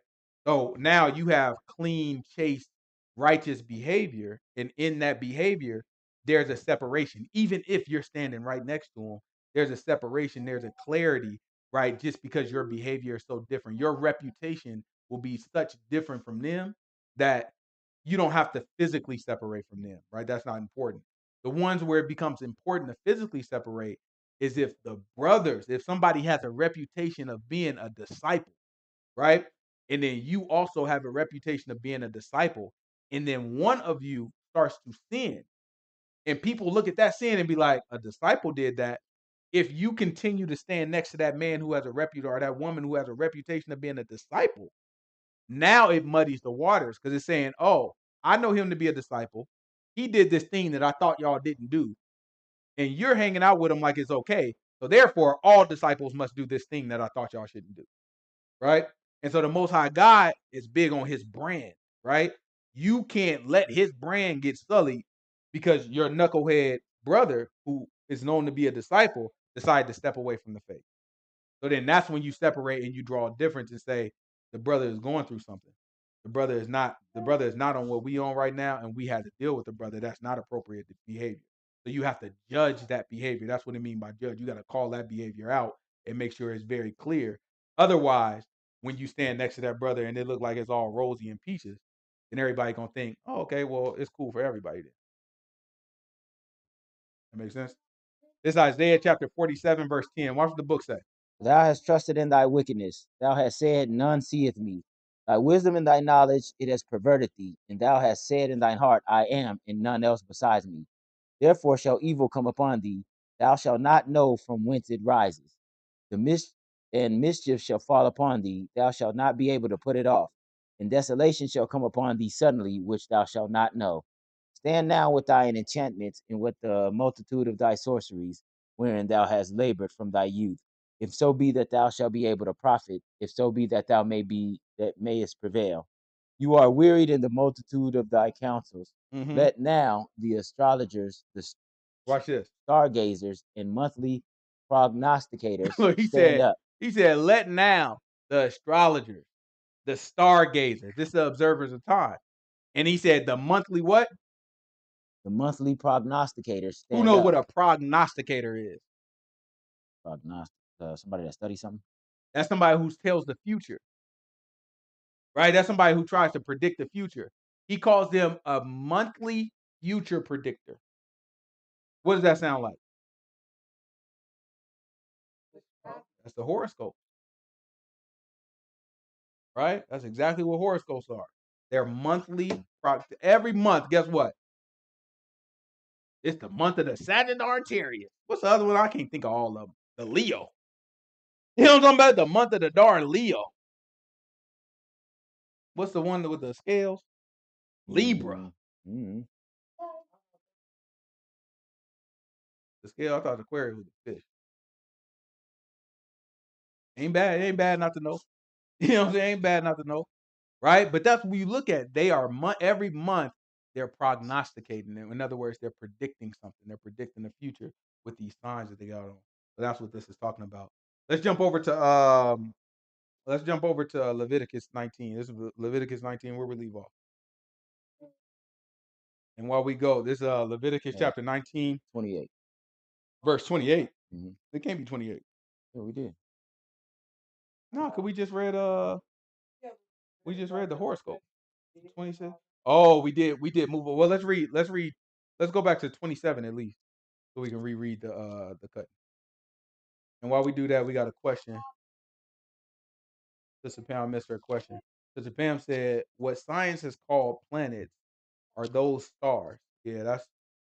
So now you have clean, chaste, righteous behavior, and in that behavior, there's a separation. Even if you're standing right next to them, there's a separation, there's a clarity, right? Just because your behavior is so different, your reputation will be such different from them that you don't have to physically separate from them, right? That's not important. The ones where it becomes important to physically separate is if the brothers, if somebody has a reputation of being a disciple, right? And then you also have a reputation of being a disciple. And then one of you starts to sin. And people look at that sin and be like, a disciple did that. If you continue to stand next to that man who has a reputation, or that woman who has a reputation of being a disciple, now it muddies the waters because it's saying, oh, I know him to be a disciple. He did this thing that I thought y'all didn't do. And you're hanging out with him like it's okay. So therefore, all disciples must do this thing that I thought y'all shouldn't do, right? And so the Most High God is big on His brand, right? You can't let His brand get sullied because your knucklehead brother, who is known to be a disciple, decided to step away from the faith. So then that's when you separate and you draw a difference and say the brother is going through something. The brother is not on what we on right now, and we had to deal with the brother. That's not appropriate behavior. So you have to judge that behavior. That's what I mean by judge. You got to call that behavior out and make sure it's very clear. Otherwise, when you stand next to that brother and it look like it's all rosy and peaches, then everybody gonna think, oh, okay, well, it's cool for everybody then. That makes sense? This is Isaiah chapter 47, verse 10. Watch what the book say. Thou hast trusted in thy wickedness. Thou hast said, none seeth me. Thy wisdom and thy knowledge, it has perverted thee, and thou hast said in thine heart, I am, and none else besides me. Therefore shall evil come upon thee. Thou shalt not know from whence it rises. And mischief shall fall upon thee. Thou shalt not be able to put it off. And desolation shall come upon thee suddenly, which thou shalt not know. Stand now with thine enchantments and with the multitude of thy sorceries, wherein thou hast labored from thy youth. If so be that thou shalt be able to profit, if so be that thou mayest prevail. You are wearied in the multitude of thy counsels. Let now the astrologers, the Watch this. stargazers, and monthly prognosticators Look, stand up. He said, let now the astrologers, the stargazers, this is the observers of time. And he said, the monthly what? The monthly prognosticators stand Who knows up. what a prognosticator is? Somebody that studies something. That's somebody who tells the future, right? That's somebody who tries to predict the future. He calls them a monthly future predictor. What does that sound like? That's the horoscope, right? That's exactly what horoscopes are. They're monthly. Every month, guess what? It's the month of the Sagittarius. What's the other one? I can't think of all of them. The Leo. You know what I'm talking about? The month of the darn Leo. What's the one with the scales? Libra. Mm-hmm. The scale, I thought Aquarius was the fish. Ain't bad. It ain't bad not to know. You know what I'm saying? Ain't bad not to know. Right? But that's what you look at. They are every month they're prognosticating. In other words, they're predicting something. They're predicting the future with these signs that they got on. So that's what this is talking about. Let's jump over to Leviticus 19. This is Leviticus 19 where we leave off. And while we go, this is Leviticus chapter 19, 28. verse 28. Mm-hmm. It can't be 28. Yeah, we did. No, cause we just read the horoscope. 26. Oh, we did move on. Well, let's read. Let's go back to 27 at least, so we can reread the cut. And while we do that, we got a question. Sister Pam missed her question. Sister Pam said, "What science has called planets are those stars?" Yeah,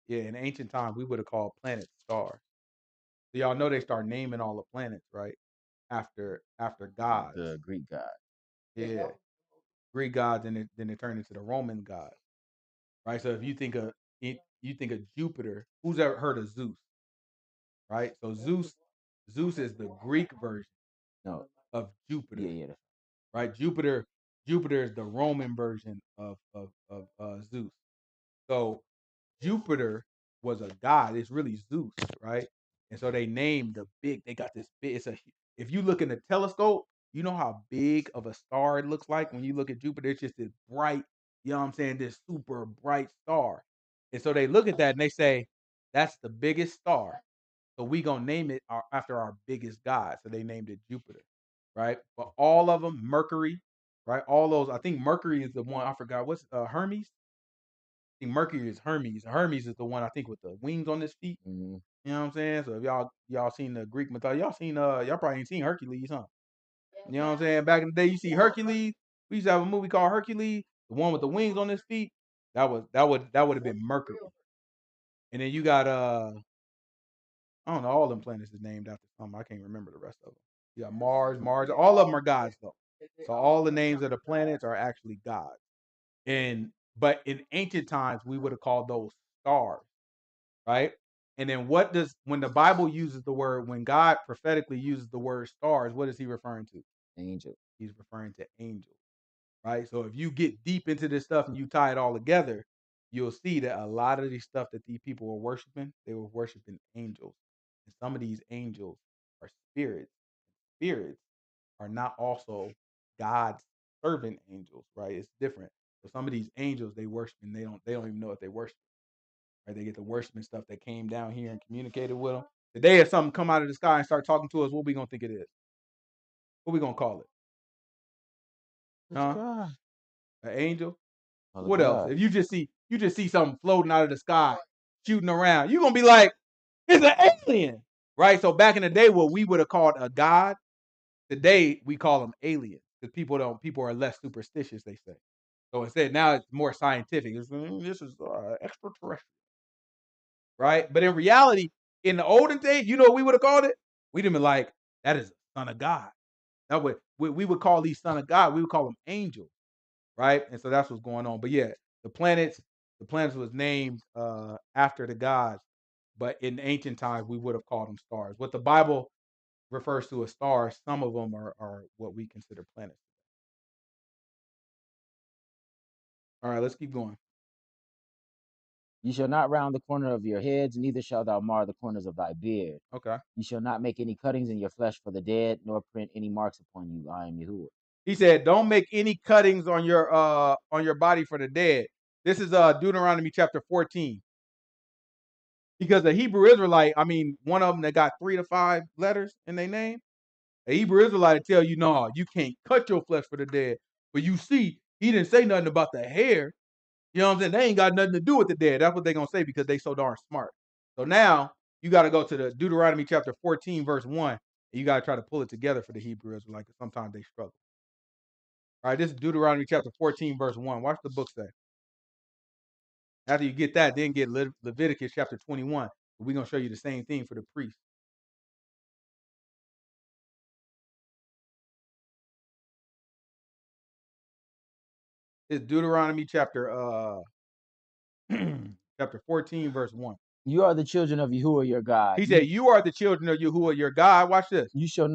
in ancient times we would have called planets stars. So y'all know they start naming all the planets, right? After gods. The Greek god. Yeah. Greek gods, and then it turned into the Roman gods. Right? So if you think of Jupiter, who's ever heard of Zeus? Right? So Zeus is the Greek version of Jupiter. Yeah. Right? Jupiter is the Roman version of Zeus. So Jupiter was a god. It's really Zeus, right? And so they named they got this big. If you look in the telescope, you know how big of a star it looks like when you look at Jupiter. It's just this bright, you know what I'm saying, this super bright star. And so they look at that and they say, that's the biggest star. So we gonna name it after our biggest god. So they named it Jupiter, right? But all of them, Mercury, right? All those, I think Mercury is the one, I forgot, what's Hermes? I think Mercury is Hermes. Hermes is the one I think with the wings on his feet. Mm-hmm. You know what I'm saying? So if y'all seen the Greek mythology, y'all probably ain't seen Hercules, huh? You know what I'm saying? Back in the day, you see Hercules. We used to have a movie called Hercules, the one with the wings on his feet. That would have been Mercury. And then you got I don't know, all them planets is named after something. I can't remember the rest of them. You got Mars, all of them are gods though. So all the names of the planets are actually gods. But in ancient times, we would have called those stars, right? And then when the Bible uses the word, when God prophetically uses the word stars, what is he referring to? Angel. He's referring to angels, right? So if you get deep into this stuff and you tie it all together, you'll see that a lot of these stuff that these people were worshiping, they were worshiping angels. And some of these angels are spirits. Spirits are not also God's servant angels, right? It's different. So some of these angels they worship and they don't even know what they worship. Right? They get the worshiping stuff that came down here and communicated with them. The day if something come out of the sky and start talking to us, what we gonna think it is? What we gonna call it? Huh? An angel? What else? If you just see something floating out of the sky, shooting around, you're gonna be like, it's an alien. Right? So back in the day, what we would have called a god, today we call them aliens. because people are less superstitious, they say. So instead, now it's more scientific. This is extraterrestrial, right? But in reality, in the olden days, you know what we would have called it? We'd have been like, that is a son of God. That would we would call these son of God. We would call them angels, right? And so that's what's going on. But yeah, the planets, was named after the gods, but in ancient times we would have called them stars. What the Bible refers to as stars, some of them are what we consider planets. All right, let's keep going. You shall not round the corner of your heads, neither shalt thou mar the corners of thy beard. Okay. You shall not make any cuttings in your flesh for the dead, nor print any marks upon you. I am Yahuah. He said, "Don't make any cuttings on your body for the dead." This is Deuteronomy chapter 14. Because the Hebrew Israelite, I mean, one of them that got 3 to 5 letters in their name, a Hebrew Israelite tell you, no, you can't cut your flesh for the dead. But you see, he didn't say nothing about the hair. You know what I'm saying? They ain't got nothing to do with the dead. That's what they're going to say because they so darn smart. So now you got to go to the Deuteronomy chapter 14, verse 1, and you got to try to pull it together for the Hebrew Israelite because sometimes they struggle. All right, this is Deuteronomy chapter 14, verse 1. Watch the book say. After you get that, then get Leviticus chapter 21. We're going to show you the same thing for the priest. It's Deuteronomy chapter chapter 14, verse 1. You are the children of Yahuah your God. He said, "You are the children of Yahuah your God." Watch this. You shall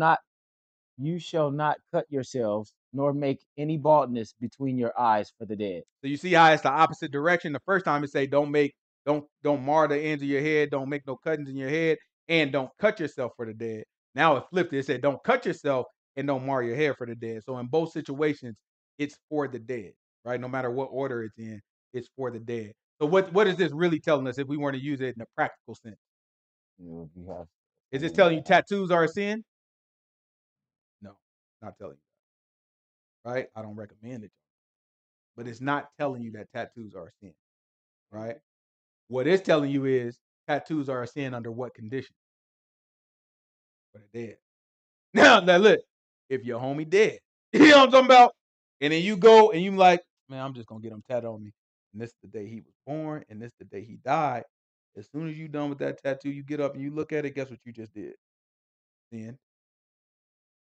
not cut yourselves, nor make any baldness between your eyes for the dead. So you see how it's the opposite direction. The first time it say, don't mar the ends of your head, don't make no cuttings in your head, and don't cut yourself for the dead. Now it flipped it. It said, don't cut yourself and don't mar your hair for the dead. So in both situations, it's for the dead, right? No matter what order it's in, it's for the dead. So what is this really telling us if we want to use it in a practical sense? Is this telling you tattoos are a sin? No, not telling you that, right? I don't recommend it, but it's not telling you that tattoos are a sin, right? What it's telling you is tattoos are a sin under what condition? For the dead. Now look, if your homie dead, you know what I'm talking about? And then you go and you like, man, I'm just gonna get him tattooed on me. And this is the day he was born, and this is the day he died. As soon as you done with that tattoo, you get up and you look at it. Guess what you just did? Sin,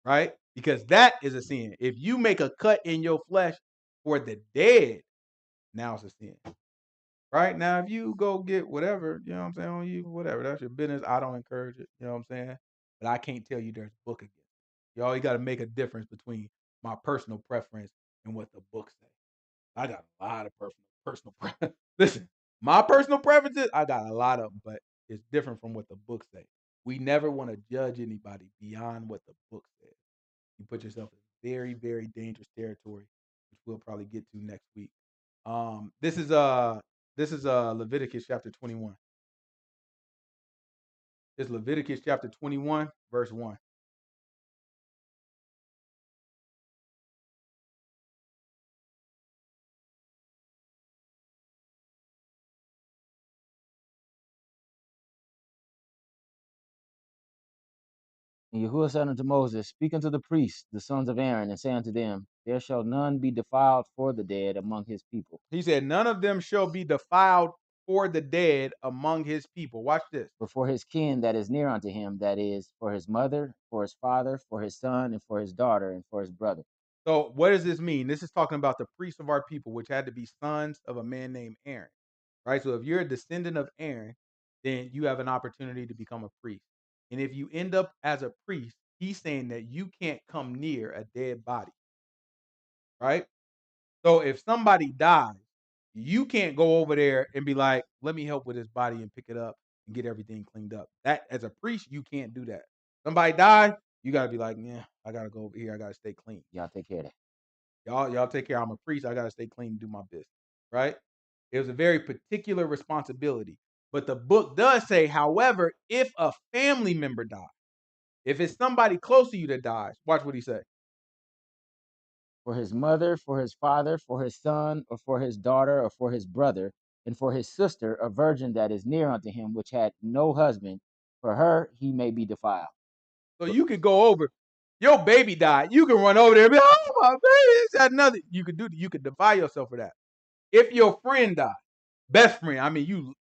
right? Because that is a sin. If you make a cut in your flesh for the dead, now it's a sin. Right now, if you go get whatever, you know what I'm saying, on you, whatever, that's your business. I don't encourage it, you know what I'm saying? But I can't tell you there's a book against it. You got to make a difference between my personal preference and what the book say. I got a lot of personal preference. Listen, my personal preferences, I got a lot of them, but it's different from what the book say. We never want to judge anybody beyond what the book says. You put yourself in very, very dangerous territory, which we'll probably get to next week. This is Leviticus chapter 21. It's Leviticus chapter 21, verse 1. And Yahuwah said unto Moses, Speak unto the priests, the sons of Aaron, and say unto them, There shall none be defiled for the dead among his people. He said, none of them shall be defiled for the dead among his people. Watch this. But for his kin that is near unto him, that is, for his mother, for his father, for his son, and for his daughter, and for his brother. So what does this mean? This is talking about the priests of our people, which had to be sons of a man named Aaron, right? So if you're a descendant of Aaron, then you have an opportunity to become a priest. And if you end up as a priest, he's saying that you can't come near a dead body, right? So if somebody dies, you can't go over there and be like, let me help with his body and pick it up and get everything cleaned up. That as a priest, you can't do that. Somebody died, you gotta be like, yeah, I gotta go over here. I gotta stay clean. Y'all take care of that. Y'all take care. I'm a priest. I gotta stay clean and do my business. Right? It was a very particular responsibility. But the book does say, however, if a family member dies, if it's somebody close to you that dies, watch what he said. For his mother, for his father, for his son, or for his daughter, or for his brother, and for his sister, a virgin that is near unto him, which had no husband, for her he may be defiled. So you could go over. Your baby died. You can run over there and be, oh, my baby, it's that nothing. You could defy yourself for that. If your friend died, best friend, I mean, you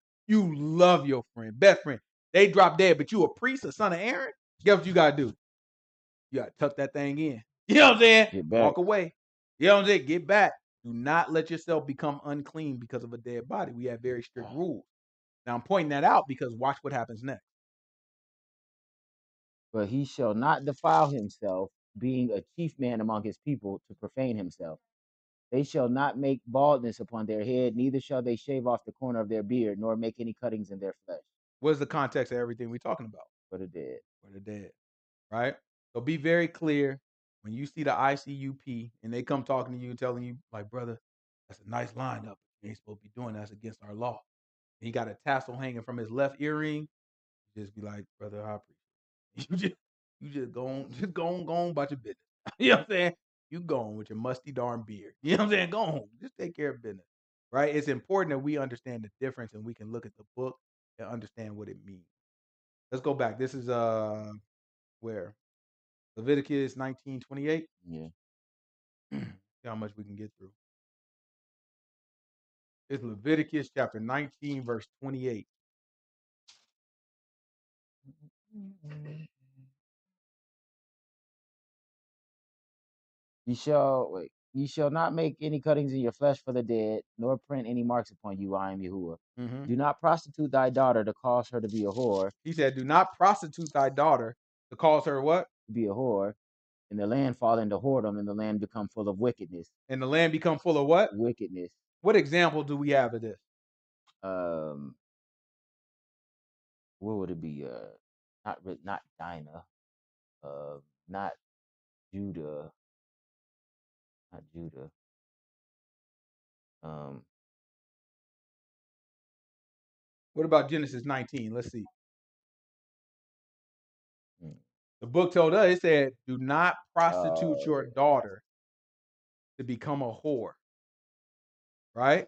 love your friend, best friend. They drop dead, but you a priest, a son of Aaron. Guess what you gotta do? You gotta tuck that thing in. You know what I'm saying? Get back. Walk away. You know what I'm saying? Get back. Do not let yourself become unclean because of a dead body. We have very strict rules. Now I'm pointing that out because watch what happens next. But he shall not defile himself, being a chief man among his people, to profane himself. They shall not make baldness upon their head, neither shall they shave off the corner of their beard, nor make any cuttings in their flesh. What is the context of everything we're talking about? For the dead. For the dead. Right? So be very clear when you see the ICUP and they come talking to you and telling you, like, brother, that's a nice lineup. You ain't supposed to be doing that. That's against our law. And he got a tassel hanging from his left earring. Just be like, brother, I appreciate it. You just go on about your business. You know what I'm saying? You go on with your musty darn beard. You know what I'm saying? Go on. Just take care of business. Right? It's important that we understand the difference and we can look at the book and understand what it means. Let's go back. This is where? Leviticus 19:28. Yeah. See how much we can get through. It's Leviticus chapter 19, verse 28. Ye shall not make any cuttings in your flesh for the dead, nor print any marks upon you. I am Yahuah. Mm-hmm. Do not prostitute thy daughter to cause her to be a whore. He said, do not prostitute thy daughter to cause her what? To be a whore. And the land fall into whoredom, and the land become full of wickedness. And the land become full of what? Wickedness. What example do we have of this? What would it be? Not Dinah. Not Judah. Not Judah. What about Genesis 19? Let's see. The book told us, it said, do not prostitute your daughter to become a whore. Right?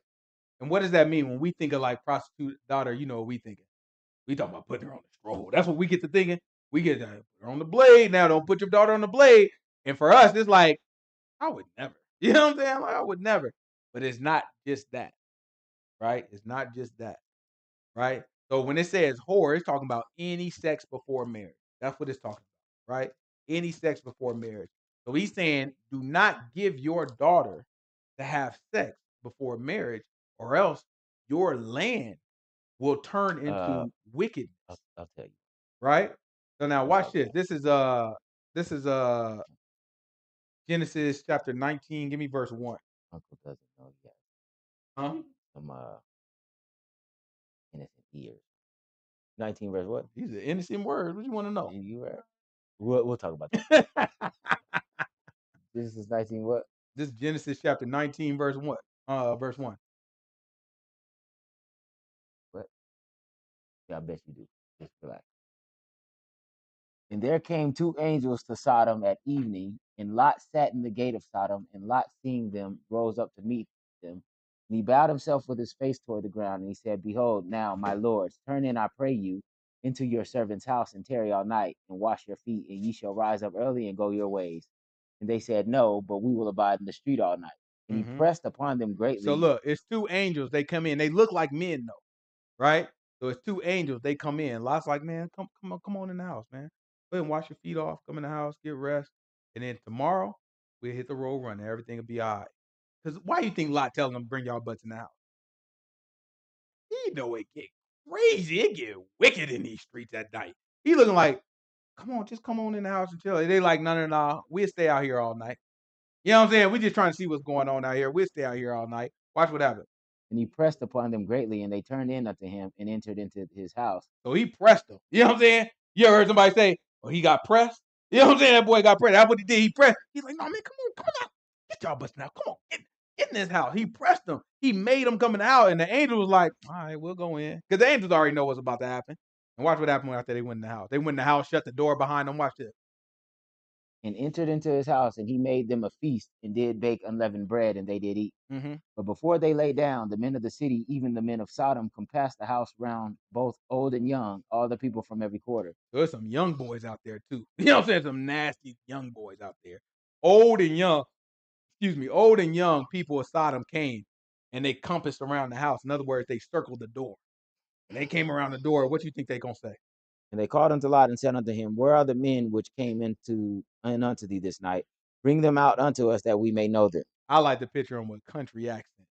And what does that mean? When we think of like prostitute daughter, you know what we thinking? We talking about putting her on the stroll. That's what we get to thinking. We get to put her on the blade. Now don't put your daughter on the blade. And for us, it's like, I would never. You know what I'm saying? Like, I would never. But it's not just that. Right? It's not just that. Right? So when it says whore, it's talking about any sex before marriage. That's what it's talking about. Right? Any sex before marriage. So he's saying, do not give your daughter to have sex before marriage, or else your land will turn into wickedness. I'll tell you. Right? So now watch this. This is Genesis chapter 19. Give me verse 1. Uncle doesn't know yet. Huh? Some innocent ears. 19 verse what? These are innocent words. What you want to know? You right. We'll talk about that. This is 19 what? This is Genesis chapter 19, verse 1. Verse 1. What? Yeah, I bet you do. Just relax. And there came two angels to Sodom at evening, and Lot sat in the gate of Sodom, and Lot, seeing them, rose up to meet them. And he bowed himself with his face toward the ground, and he said, Behold, now, my lords, turn in, I pray you, into your servant's house, and tarry all night, and wash your feet, and ye shall rise up early and go your ways. And they said, No, but we will abide in the street all night. And he pressed upon them greatly. So look, it's two angels. They come in. They look like men, though, right? So it's two angels. They come in. Lot's like, man, come on in the house, man. Go ahead and wash your feet off. Come in the house, get rest, and then tomorrow we'll hit the road running. Everything will be all right. Because why you think Lot telling them bring y'all butts in the house? He know it get crazy. It get wicked in these streets at night. He looking like, come on, just come on in the house and chill. They like, no. We'll stay out here all night. You know what I'm saying? We just trying to see what's going on out here. We'll stay out here all night. Watch what happens. And he pressed upon them greatly, and they turned in unto him and entered into his house. So he pressed them. You know what I'm saying? You ever heard somebody say, oh, he got pressed? You know what I'm saying? That boy got pressed. That's what he did. He pressed. He's like, no, man, come on out. Get y'all butts now. Come on, get in this house. He pressed them. He made them coming out, and the angel was like, all right, we'll go in. Because the angels already know what's about to happen. And watch what happened after they went in the house. They went in the house, shut the door behind them. Watch this. and entered into his house, and he made them a feast, and did bake unleavened bread, and they did eat. Mm-hmm. But before they lay down, the men of the city, even the men of Sodom, compassed the house round, both old and young, all the people from every quarter. There's some young boys out there too. You know what I'm saying? Some nasty young boys out there. Old and young, old and young people of Sodom came and they compassed around the house. In other words, they circled the door. And they came around the door. What do you think they gonna say? And they called unto Lot and said unto him, Where are the men which came unto thee this night? Bring them out unto us, that we may know them. I like to picture them with country accent.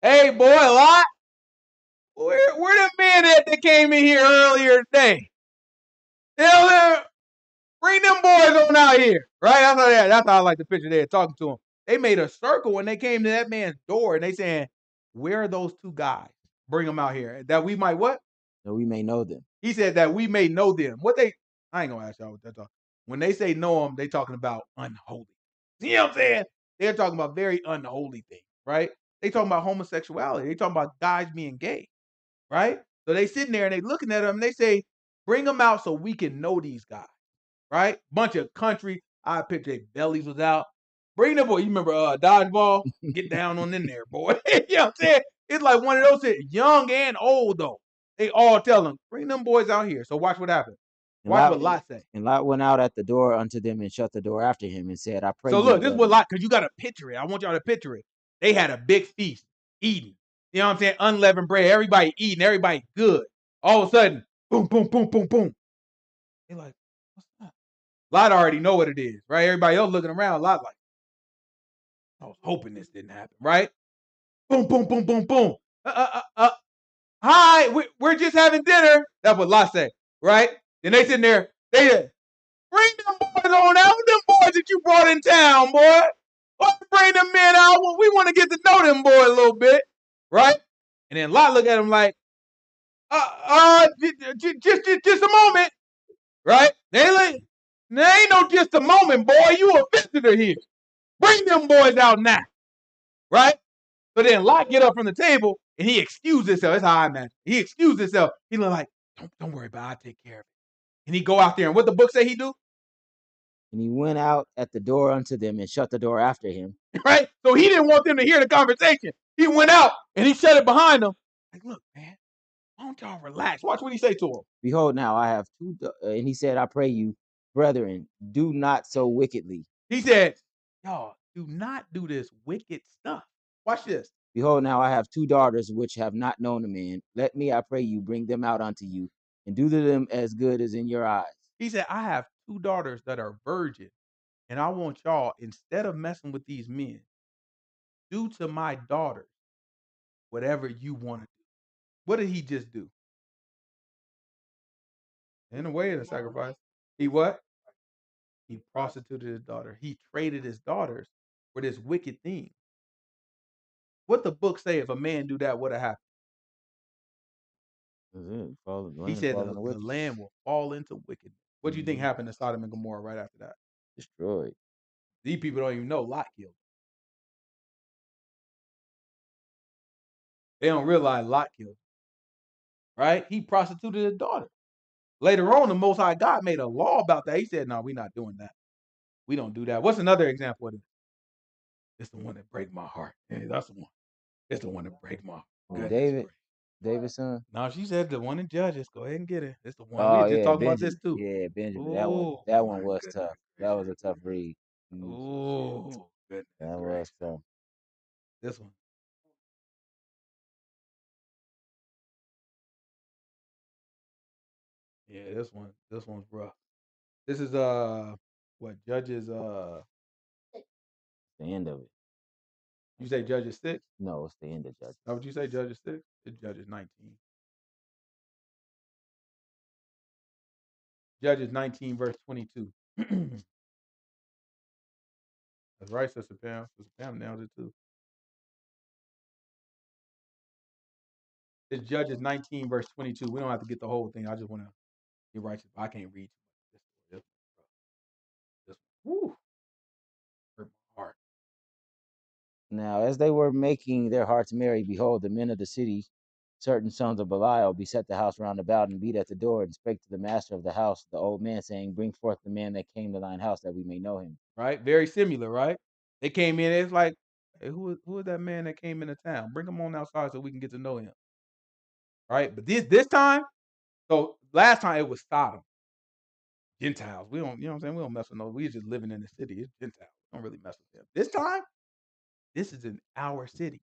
Hey, boy, Lot, where the men at that came in here earlier today? Tell them, bring them boys on out here, right? That's how I like to picture they talking to them. They made a circle when they came to that man's door, and they saying, "Where are those two guys? Bring them out here, that we might what?" That we may know them. He said that we may know them. What they? I ain't gonna ask y'all what they're talking. When they say know them, they talking about unholy. You know what I'm saying? They're talking about very unholy things, right? They talking about homosexuality. They talking about guys being gay, right? So they sitting there and they looking at them and they say, "Bring them out so we can know these guys." Right? Bunch of country. I picture their bellies was out. Bring the boy. You remember dodgeball? Get down on in there, boy. You know what I'm saying? It's like one of those shit, young and old though. They all tell them, bring them boys out here. So watch what happens. Watch what Lot say. And Lot went out at the door unto them, and shut the door after him, and said, I pray So you, look, this is what brethren. Lot, because you got to picture it. I want y'all to picture it. They had a big feast, eating. You know what I'm saying? Unleavened bread. Everybody eating. Everybody good. All of a sudden, boom, boom, boom, boom, boom. They're like, what's that? Lot already know what it is, right? Everybody else looking around. Lot like, I was hoping this didn't happen, right? Boom, boom, boom, boom, boom. Hi, we're just having dinner. That's what Lot said, right? Then they sitting there. They said, bring them boys on out. Them boys that you brought in town, boy. Bring them men out. We want to get to know them boys a little bit, right? And then Lot look at him like, just a moment, right? There ain't no just a moment, boy. You a visitor here. Bring them boys out now, right? So then Lot get up from the table and he excused himself. That's how I imagine. He excused himself. He look like, don't worry about it. I'll take care of it. And he go out there and what the book say he do? And he went out at the door unto them, and shut the door after him. Right? So he didn't want them to hear the conversation. He went out and he shut it behind them. Like, look, man, why don't y'all relax? Watch what he say to him. Behold, now I have two, and he said, I pray you, brethren, do not so wickedly. He said, y'all, do not do this wicked stuff. Watch this. Behold, now I have two daughters which have not known a man. Let me, I pray you, bring them out unto you, and do to them as good as in your eyes. He said, I have two daughters that are virgins, and I want y'all, instead of messing with these men, do to my daughters whatever you want to do. What did he just do? In a way, of a sacrifice. He what? He prostituted his daughter. He traded his daughters for this wicked thing. What the book say if a man do that, what'll happen? He said the land will fall into wickedness. What do you think happened to Sodom and Gomorrah right after that? Destroyed. These people don't even know Lot killed them. They don't realize Lot killed them. Right? He prostituted his daughter. Later on, the Most High God made a law about that. He said, no, we're not doing that. We don't do that. What's another example of it? It's the one that break my heart. Yeah, that's the one. It's the one that break my heart. David's son. No, she said the one in Judges. Go ahead and get it. It's the one. We Oh were just yeah, talking about Benjamin. this too. Yeah, Benjamin. Ooh, That one was tough. That was a tough read. Oh, goodness. That was tough. This one. Yeah, this one. This one's rough. This is what Judges The end of it. you say Judges 6? No, it's the end of Judges. How would you say Judges 6? It's Judges 19. Judges 19, verse 22. That's right, Sister Pam. Sister Pam nailed it too. It's Judges 19, verse 22. We don't have to get the whole thing. I just want to get righteous. I can't read this. Woo. Hurt my heart. Now, as they were making their hearts merry, behold, the men of the city certain sons of Belial beset the house round about and beat at the door and spake to the master of the house, the old man, saying, Bring forth the man that came to thine house that we may know him. Right? Very similar, right? They came in, it's like, hey, who is that man that came into town? Bring him on outside so we can get to know him. Right? But this time, so last time it was Sodom. Gentiles. We don't, you know what I'm saying? We don't mess with no. We just living in the city. It's Gentiles. We don't really mess with them. This time, this is in our city,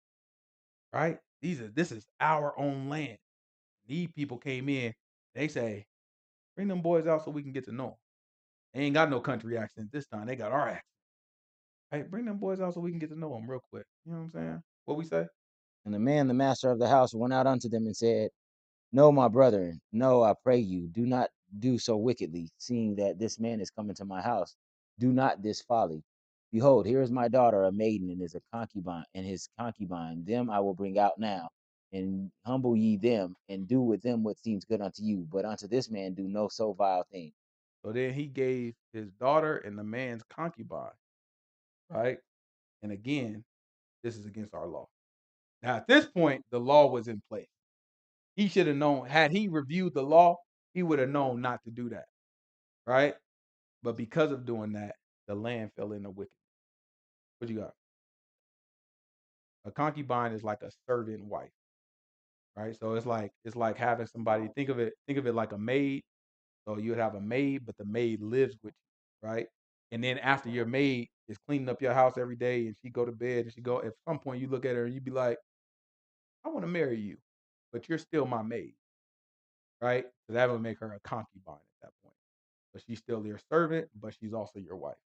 right? This is our own land. These people came in. They say, bring them boys out so we can get to know them. They ain't got no country accent this time. They got our accent. Hey, bring them boys out so we can get to know them real quick. You know what I'm saying? What we say? And the man, the master of the house, went out unto them and said, No, my brethren, no, I pray you, do not do so wickedly, seeing that this man is come into my house. Do not this folly. Behold, here is my daughter, a maiden, and is a concubine, and his concubine. Them I will bring out now, and humble ye them, and do with them what seems good unto you. But unto this man do no so vile thing. So then he gave his daughter and the man's concubine, right? And again, this is against our law. Now, at this point, the law was in place. He should have known, had he reviewed the law, he would have known not to do that, right? But because of doing that, the land fell into wickedness. What you got? A concubine is like a servant wife, right? So it's like having somebody, think of it like a maid. So you would have a maid, but the maid lives with you, right? And then after your maid is cleaning up your house every day and she go to bed and at some point you look at her and you be like, I want to marry you, but you're still my maid, right? So that would make her a concubine at that point. But she's still your servant, but she's also your wife.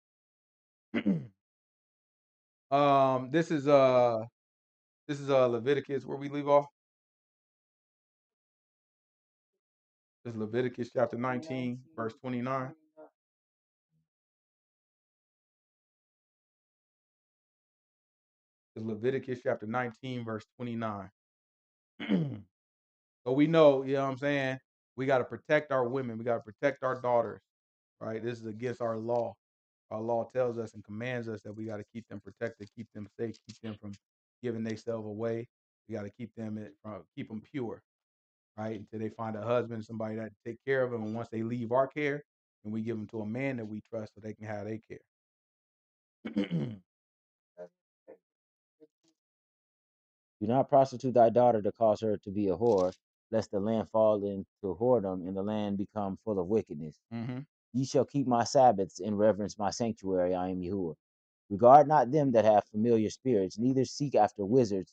This is Leviticus where we leave off. This is Leviticus chapter 19, verse 29. It's Leviticus chapter 19, verse 29. So we know, you know what I'm saying? We got to protect our women. We got to protect our daughters, right? This is against our law. Our law tells us and commands us that we got to keep them protected, keep them safe, keep them from giving themselves away. We got to keep them pure, right? Until they find a husband, somebody that take care of them. And once they leave our care, then we give them to a man that we trust so they can have their care. Do not prostitute thy daughter to cause her to be a whore, lest the land fall into whoredom and the land become full of wickedness. Mm-hmm. Ye shall keep my Sabbaths and reverence my sanctuary. I am Yahuah. Regard not them that have familiar spirits, neither seek after wizards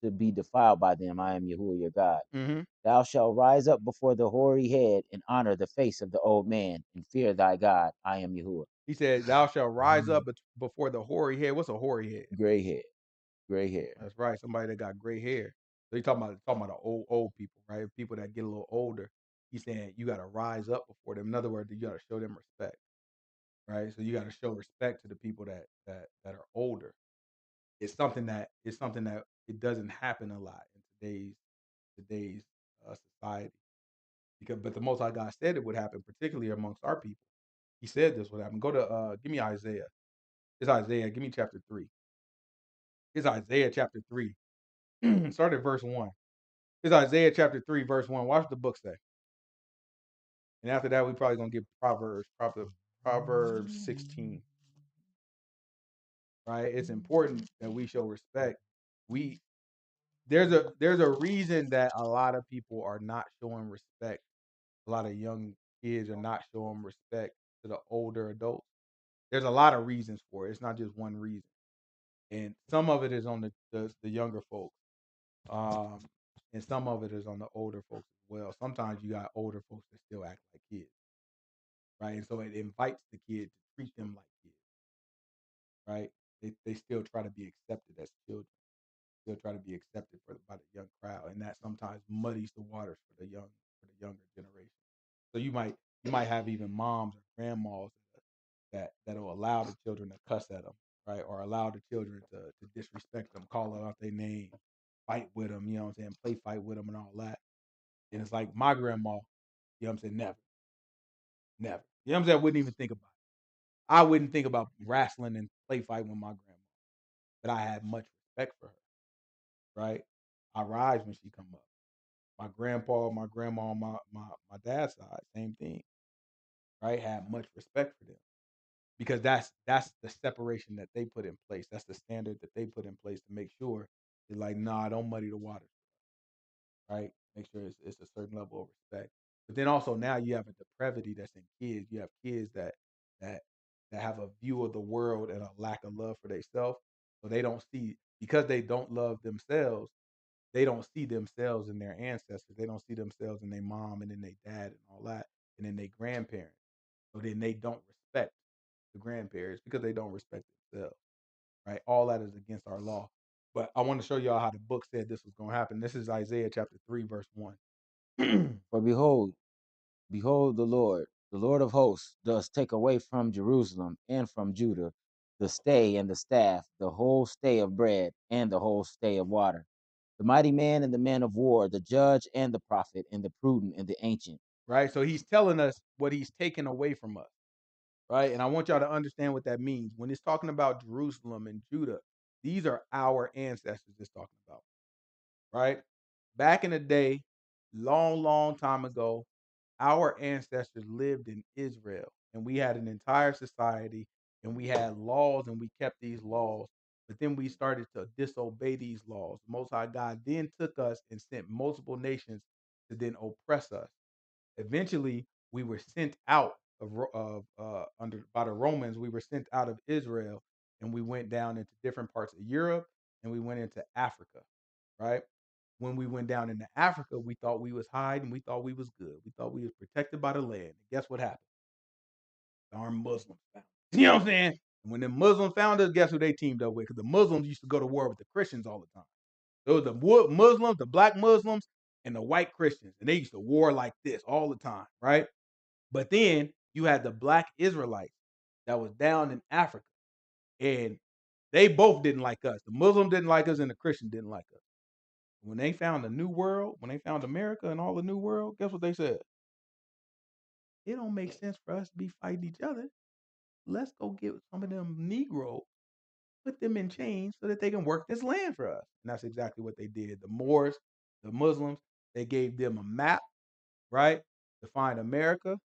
to be defiled by them. I am Yahuah your God. Mm-hmm. Thou shalt rise up before the hoary head and honor the face of the old man and fear thy God. I am Yahuah. He said, "Thou shalt rise up before the hoary head." What's a hoary head? Gray hair, gray hair. That's right. Somebody that got gray hair. So you talking about the old people, right? People that get a little older. He's saying you got to rise up before them. In other words, you got to show them respect, right? So you got to show respect to the people that are older. It's something that it doesn't happen a lot in today's society. But the Most High God said it would happen, particularly amongst our people. He said this would happen. Go to give me Isaiah. It's Isaiah. Give me chapter 3. It's Isaiah chapter 3. Start at verse 1. It's Isaiah chapter 3, verse 1. Watch the book say. And after that, we probably gonna get Proverbs 16. Right? It's important that we show respect. We there's a reason that a lot of people are not showing respect. A lot of young kids are not showing respect to the older adults. There's a lot of reasons for it. It's not just one reason. And some of it is on the younger folks. Um, and some of it is on the older folks as well. Sometimes you got older folks that still act like kids, right? And so it invites the kid to treat them like kids, right? They still try to be accepted as children, still try to be accepted by the young crowd, and that sometimes muddies the waters for the younger generation. So you might have even moms or grandmas that'll allow the children to cuss at them, right? Or allow the children to disrespect them, call out their name, fight with them, you know what I'm saying, play fight with them and all that. And it's like my grandma, you know what I'm saying, never, never. You know what I'm saying? I wouldn't even think about it. I wouldn't think about wrestling and play fight with my grandma. But I had much respect for her, right? I rise when she come up. My grandpa, my grandma, my dad's side, same thing, right? Had much respect for them because that's the separation that they put in place. That's the standard that they put in place to make sure they're like, nah, don't muddy the waters, right? Make sure it's a certain level of respect. But then also now you have a depravity that's in kids. You have kids that that have a view of the world and a lack of love for themselves. So they don't see because they don't love themselves, they don't see themselves in their ancestors. They don't see themselves in their mom and then their dad and all that, and then their grandparents. So then they don't respect the grandparents because they don't respect themselves. Right? All that is against our law. But I want to show y'all how the book said this was going to happen. This is Isaiah chapter 3, verse 1. For behold, the Lord of hosts, does take away from Jerusalem and from Judah the stay and the staff, the whole stay of bread and the whole stay of water, the mighty man and the man of war, the judge and the prophet, and the prudent and the ancient. Right? So he's telling us what he's taken away from us. Right? And I want y'all to understand what that means. When it's talking about Jerusalem and Judah, these are our ancestors it's talking about. Right? Back in the day, long, long time ago, our ancestors lived in Israel and we had an entire society and we had laws and we kept these laws. But then we started to disobey these laws. The Most High God then took us and sent multiple nations to then oppress us. Eventually, we were sent out of under by the Romans. We were sent out of Israel, and we went down into different parts of Europe, and we went into Africa. Right? When we went down into Africa, we thought we was hiding. We thought we was good. We thought we was protected by the land. And guess what happened? Darn Muslims found us. You know what I'm saying? And when the Muslims found us, guess who they teamed up with? Because the Muslims used to go to war with the Christians all the time. There was the Muslims, the black Muslims, and the white Christians, and they used to war like this all the time, right? But then you had the black Israelites that was down in Africa, and they both didn't like us. The Muslim didn't like us, and the Christian didn't like us. When they found the new world, when they found America and all the new world, guess what they said? It don't make sense for us to be fighting each other. Let's go get some of them Negro, put them in chains so that they can work this land for us. And that's exactly what they did. The Moors, the Muslims, they gave them a map, right, to find America.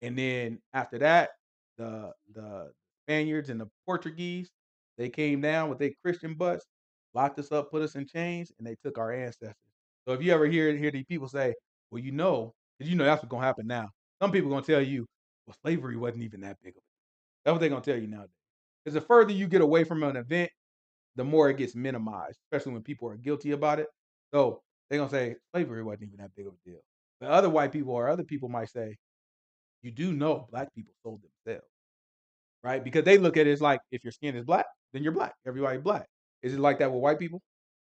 And then after that, the Spaniards and the Portuguese, they came down with their Christian butts, locked us up, put us in chains, and they took our ancestors. So if you ever hear these people say, "Well, you know," because you know that's what's gonna happen now. Some people gonna tell you, "Well, slavery wasn't even that big of a deal." That's what they're gonna tell you nowadays. Because the further you get away from an event, the more it gets minimized, especially when people are guilty about it. So they're gonna say slavery wasn't even that big of a deal. But other white people or other people might say, you do know black people sold themselves, right? Because they look at it as like if your skin is black, then you're black. Everybody black. Is it like that with white people?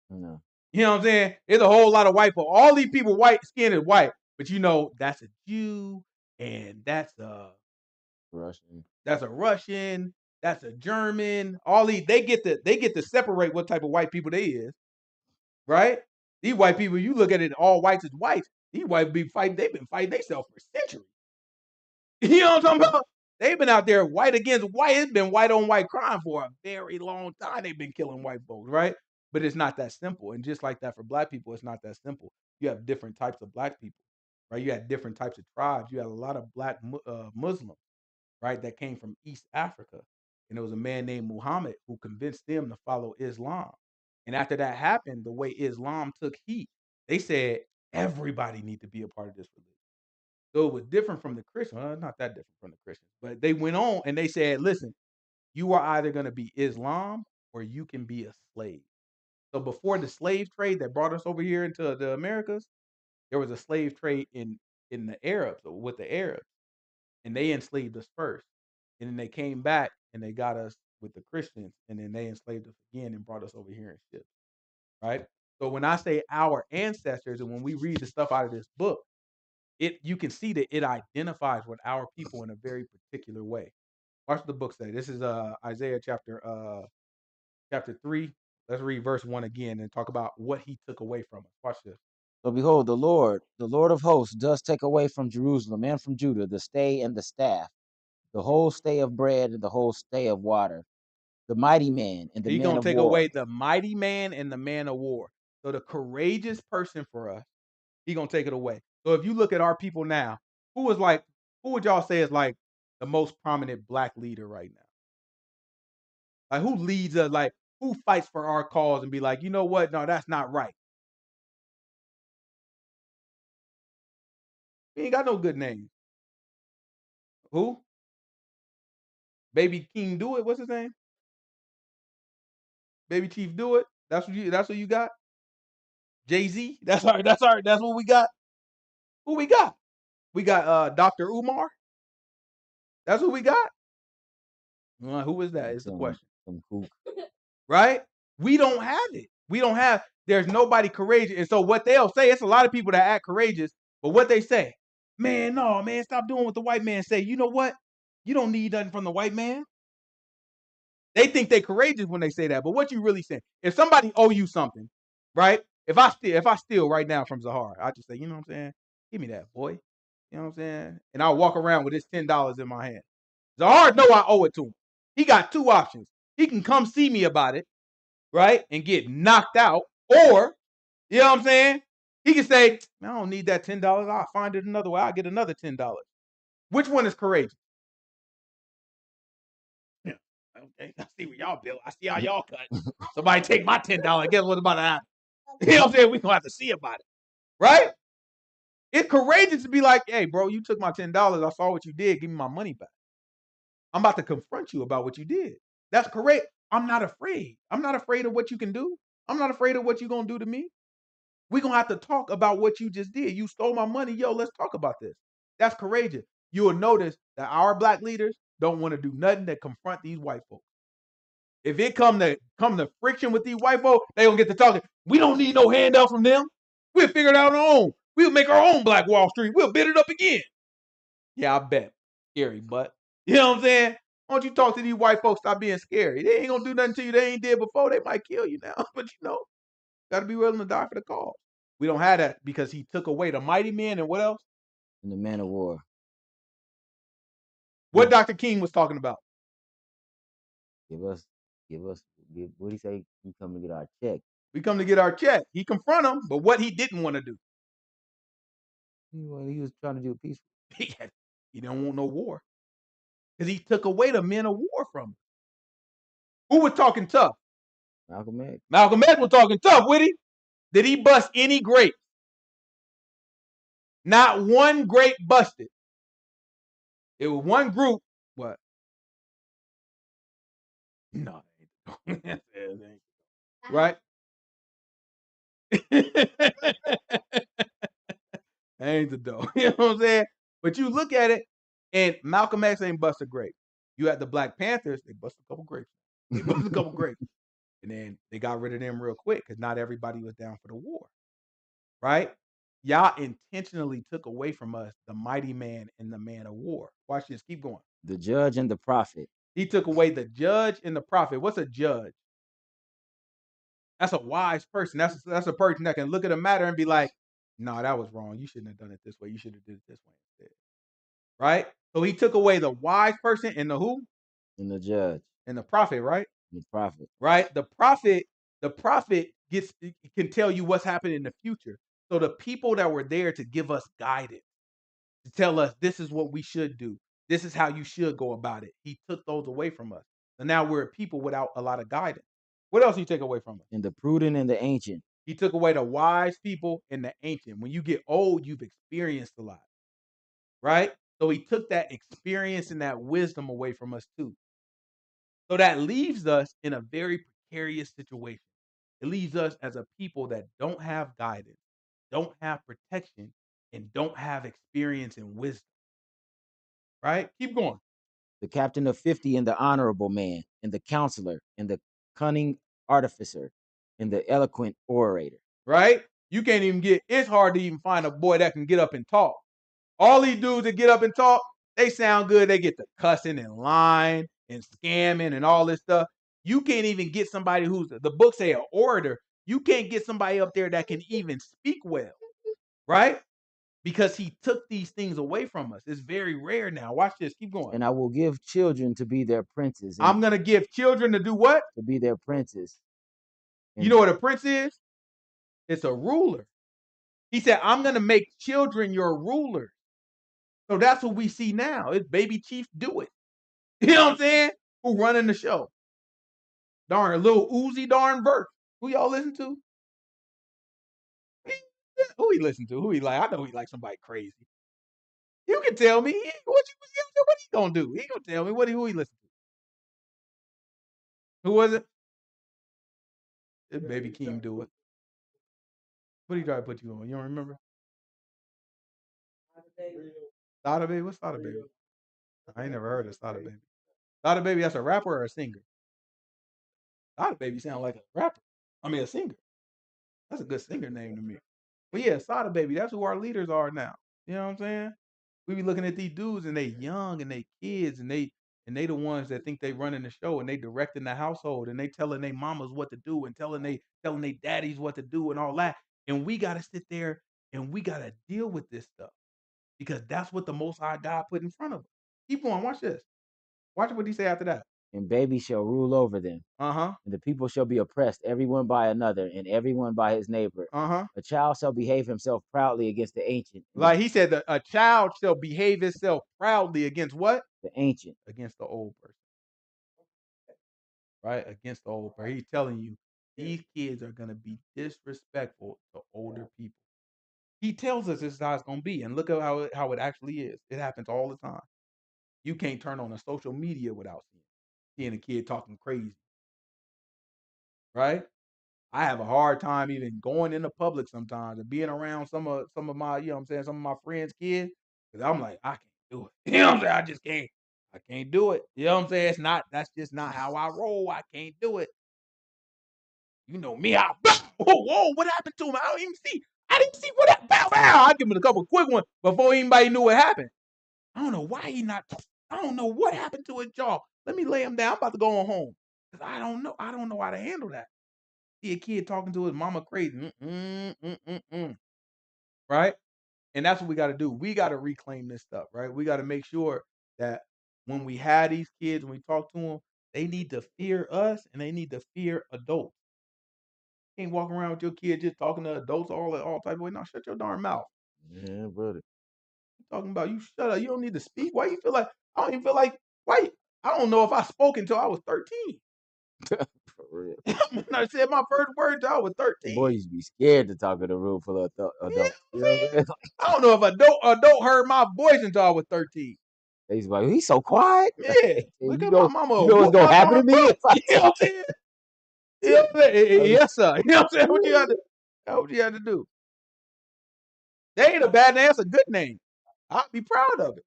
No. You know what I'm saying? There's a whole lot of white people. All these people, white skin is white, but you know that's a Jew and Russian. that's a Russian, that's a German. All these they get to separate what type of white people they is, right? These white people, you look at it, all whites is whites. These white be fighting. They've been fighting themselves for centuries. You know what I'm talking about? They've been out there white against white. It's been white on white crime for a very long time. They've been killing white folks, right? But it's not that simple. And just like that for black people, it's not that simple. You have different types of black people, right? You had different types of tribes. You had a lot of black Muslims, right, that came from East Africa. And there was a man named Muhammad who convinced them to follow Islam. And after that happened, the way Islam took heat, they said everybody need to be a part of this religion. So it was different from the Christian. Well, not that different from the Christians, but they went on and they said, "Listen, you are either going to be Islam or you can be a slave." So before the slave trade that brought us over here into the Americas, there was a slave trade in the Arabs or with the Arabs, and they enslaved us first, and then they came back and they got us with the Christians, and then they enslaved us again and brought us over here in ships. Right. So when I say our ancestors, and when we read the stuff out of this book, you can see that it identifies with our people in a very particular way. Watch what the book say. This is Isaiah chapter 3. Let's read verse 1 again and talk about what he took away from us. Watch this. So behold, the Lord of hosts, does take away from Jerusalem and from Judah the stay and the staff, the whole stay of bread and the whole stay of water, the mighty man and the He's man gonna of take war. away the mighty man and the man of war. So the courageous person for us, He gonna take it away. So if you look at our people now, who would y'all say is like the most prominent black leader right now? Like who leads us? Like who fights for our cause and be like, you know what? No, that's not right. We ain't got no good names. Who? Baby King Do It. What's his name? Baby Chief Do It. That's what you got? Jay-Z. That's what we got. Who we got? We got Dr. Umar. That's who we got. Who is that? Is the question. Some kook. Right? We don't have it. We don't have. There's nobody courageous. And so what they'll say, it's a lot of people that act courageous, but what they say, man, no, man, stop doing what the white man say. You know what? You don't need nothing from the white man. They think they courageous when they say that, but what you really saying? If somebody owe you something, right? If I steal right now from Zahar, I just say, you know what I'm saying? Give me that, boy. You know what I'm saying? And I'll walk around with this $10 in my hand. Zahar know I owe it to him. He got two options. He can come see me about it, right? And get knocked out. Or, you know what I'm saying? He can say, I don't need that $10. I'll find it another way. I'll get another $10. Which one is courageous? Yeah. Okay, I see where y'all built. I see how y'all cut. Somebody take my $10. Guess what's about to happen? You know what I'm saying? We're going to have to see about it. Right? It's courageous to be like, hey, bro, you took my $10. I saw what you did. Give me my money back. I'm about to confront you about what you did. That's correct. I'm not afraid. I'm not afraid of what you can do. I'm not afraid of what you're going to do to me. We're going to have to talk about what you just did. You stole my money. Yo, let's talk about this. That's courageous. You will notice that our black leaders don't want to do nothing to confront these white folks. If it come to friction with these white folks, they going to get to talking. We don't need no handout from them. We'll figure it out on our own. We'll make our own Black Wall Street. We'll bid it up again. Yeah, I bet. Scary, but you know what I'm saying? Why don't you talk to these white folks? Stop being scary. They ain't gonna do nothing to you they ain't did before. They might kill you now, but gotta be willing to die for the cause. We don't have that because he took away the mighty men and what else? And the man of war. What Dr. King was talking about. What do he say? We come to get our check. We come to get our check. He confront him, but what he didn't want to do. He was trying to do peaceful. He didn't want no war. Because he took away the men of war from him. Who was talking tough? Malcolm X. Malcolm X was talking tough with him. Did he bust any grape? Not one grape busted. It was one group. What? No. Right? Ain't the dough. You know what I'm saying? But you look at it, and Malcolm X ain't bust a grape. You had the Black Panthers, they bust a couple grapes. They bust a couple grapes. And then they got rid of them real quick because not everybody was down for the war. Right? Y'all intentionally took away from us the mighty man and the man of war. Watch this. Keep going. The judge and the prophet. He took away the judge and the prophet. What's a judge? That's a wise person. That's a person that can look at a matter and be like, no, that was wrong. You shouldn't have done it this way. You should have did it this way instead. Right? So he took away the wise person and the who? And the judge. And the prophet, right? The prophet. Right? The prophet can tell you what's happening in the future. So the people that were there to give us guidance, to tell us this is what we should do. This is how you should go about it. He took those away from us. And now we're a people without a lot of guidance. What else he take away from us? And the prudent and the ancient. He took away the wise people and the ancient. When you get old, you've experienced a lot. Right? So he took that experience and that wisdom away from us too. So that leaves us in a very precarious situation. It leaves us as a people that don't have guidance, don't have protection, and don't have experience and wisdom. Right? Keep going. The captain of 50 and the honorable man, and the counselor, and the cunning artificer, and the eloquent orator. Right? You can't even it's hard to even find a boy that can get up and talk. All these dudes that get up and talk, they sound good. They get to cussing and lying and scamming and all this stuff. You can't even get somebody who's, the book say, an orator. You can't get somebody up there that can even speak well. Right? Because he took these things away from us. It's very rare now. Watch this. Keep going. And I will give children to be their princes. I'm going to give children to do what? To be their princes. You know what a prince is? It's a ruler. He said, I'm going to make children your rulers. So that's what we see now. It's baby Chief Do It. You know what I'm saying? Who running the show? Darn, little Uzi darn Vert. Who y'all listen to? Who he listen to? Who he like? I know he like somebody crazy. You can tell me what he gonna do. He gonna tell me who he listen to. Who was it? It's baby Keem Do It. What he try to put you on? You don't remember? Sada Baby? What's Sada Baby? I ain't never heard of Sada Baby. Sada Baby, that's a rapper or a singer? Sada Baby sound like a rapper. I mean a singer. That's a good singer name to me. But yeah, Sada Baby, that's who our leaders are now. You know what I'm saying? We be looking at these dudes and they young and they kids and they the ones that think they running the show and they directing the household and they telling their mamas what to do and telling they daddies what to do and all that. And we gotta sit there and we gotta deal with this stuff because that's what the Most High God put in front of us. Keep on, watch this. Watch what he say after that. And babies shall rule over them. Uh-huh. And the people shall be oppressed, everyone by another, and everyone by his neighbor. Uh-huh. A child shall behave himself proudly against the ancient. Like he said, that a child shall behave itself proudly against what? The ancient. Against the old person. Right? Against the old person. He's telling you, these kids are going to be disrespectful to older people. He tells us this is how it's going to be. And look at how it actually is. It happens all the time. You can't turn on a social media without seeing a kid talking crazy. Right? I have a hard time even going into public sometimes and being around some of my, you know what I'm saying, some of my friends' kids. Because I'm like, I can't do it. You know what I'm saying? I just can't. I can't do it. You know what I'm saying? That's just not how I roll. I can't do it. You know me, whoa, what happened to him? I didn't see what happened. Bow, bow. I give him a couple quick ones before anybody knew what happened. I don't know why I don't know what happened to his jaw. Let me lay him down. I'm about to go on home. Because I don't know how to handle that. See a kid talking to his mama crazy. Right? And that's what we got to do. We got to reclaim this stuff, right? We got to make sure that when we have these kids, when we talk to them, they need to fear us and they need to fear adults. You can't walk around with your kid just talking to adults all type of way. Now shut your darn mouth. Yeah, brother. Talking about you shut up. You don't need to speak. Why you feel like I don't even feel like why I don't know if I spoke until I was 13. For real. When I said my first word until I was 13. Boy, used to be scared to talk in a room full of adults. You know what I'm saying? I don't know if adult heard my voice until I was 13. They used to be like, he's so quiet. Yeah. Look at my mama. You know what's gonna happen to me? You know what I'm saying? You know what I'm saying? Yes, sir. You know what I'm saying? What you had to do. They ain't a bad name, that's a good name. I'd be proud of it.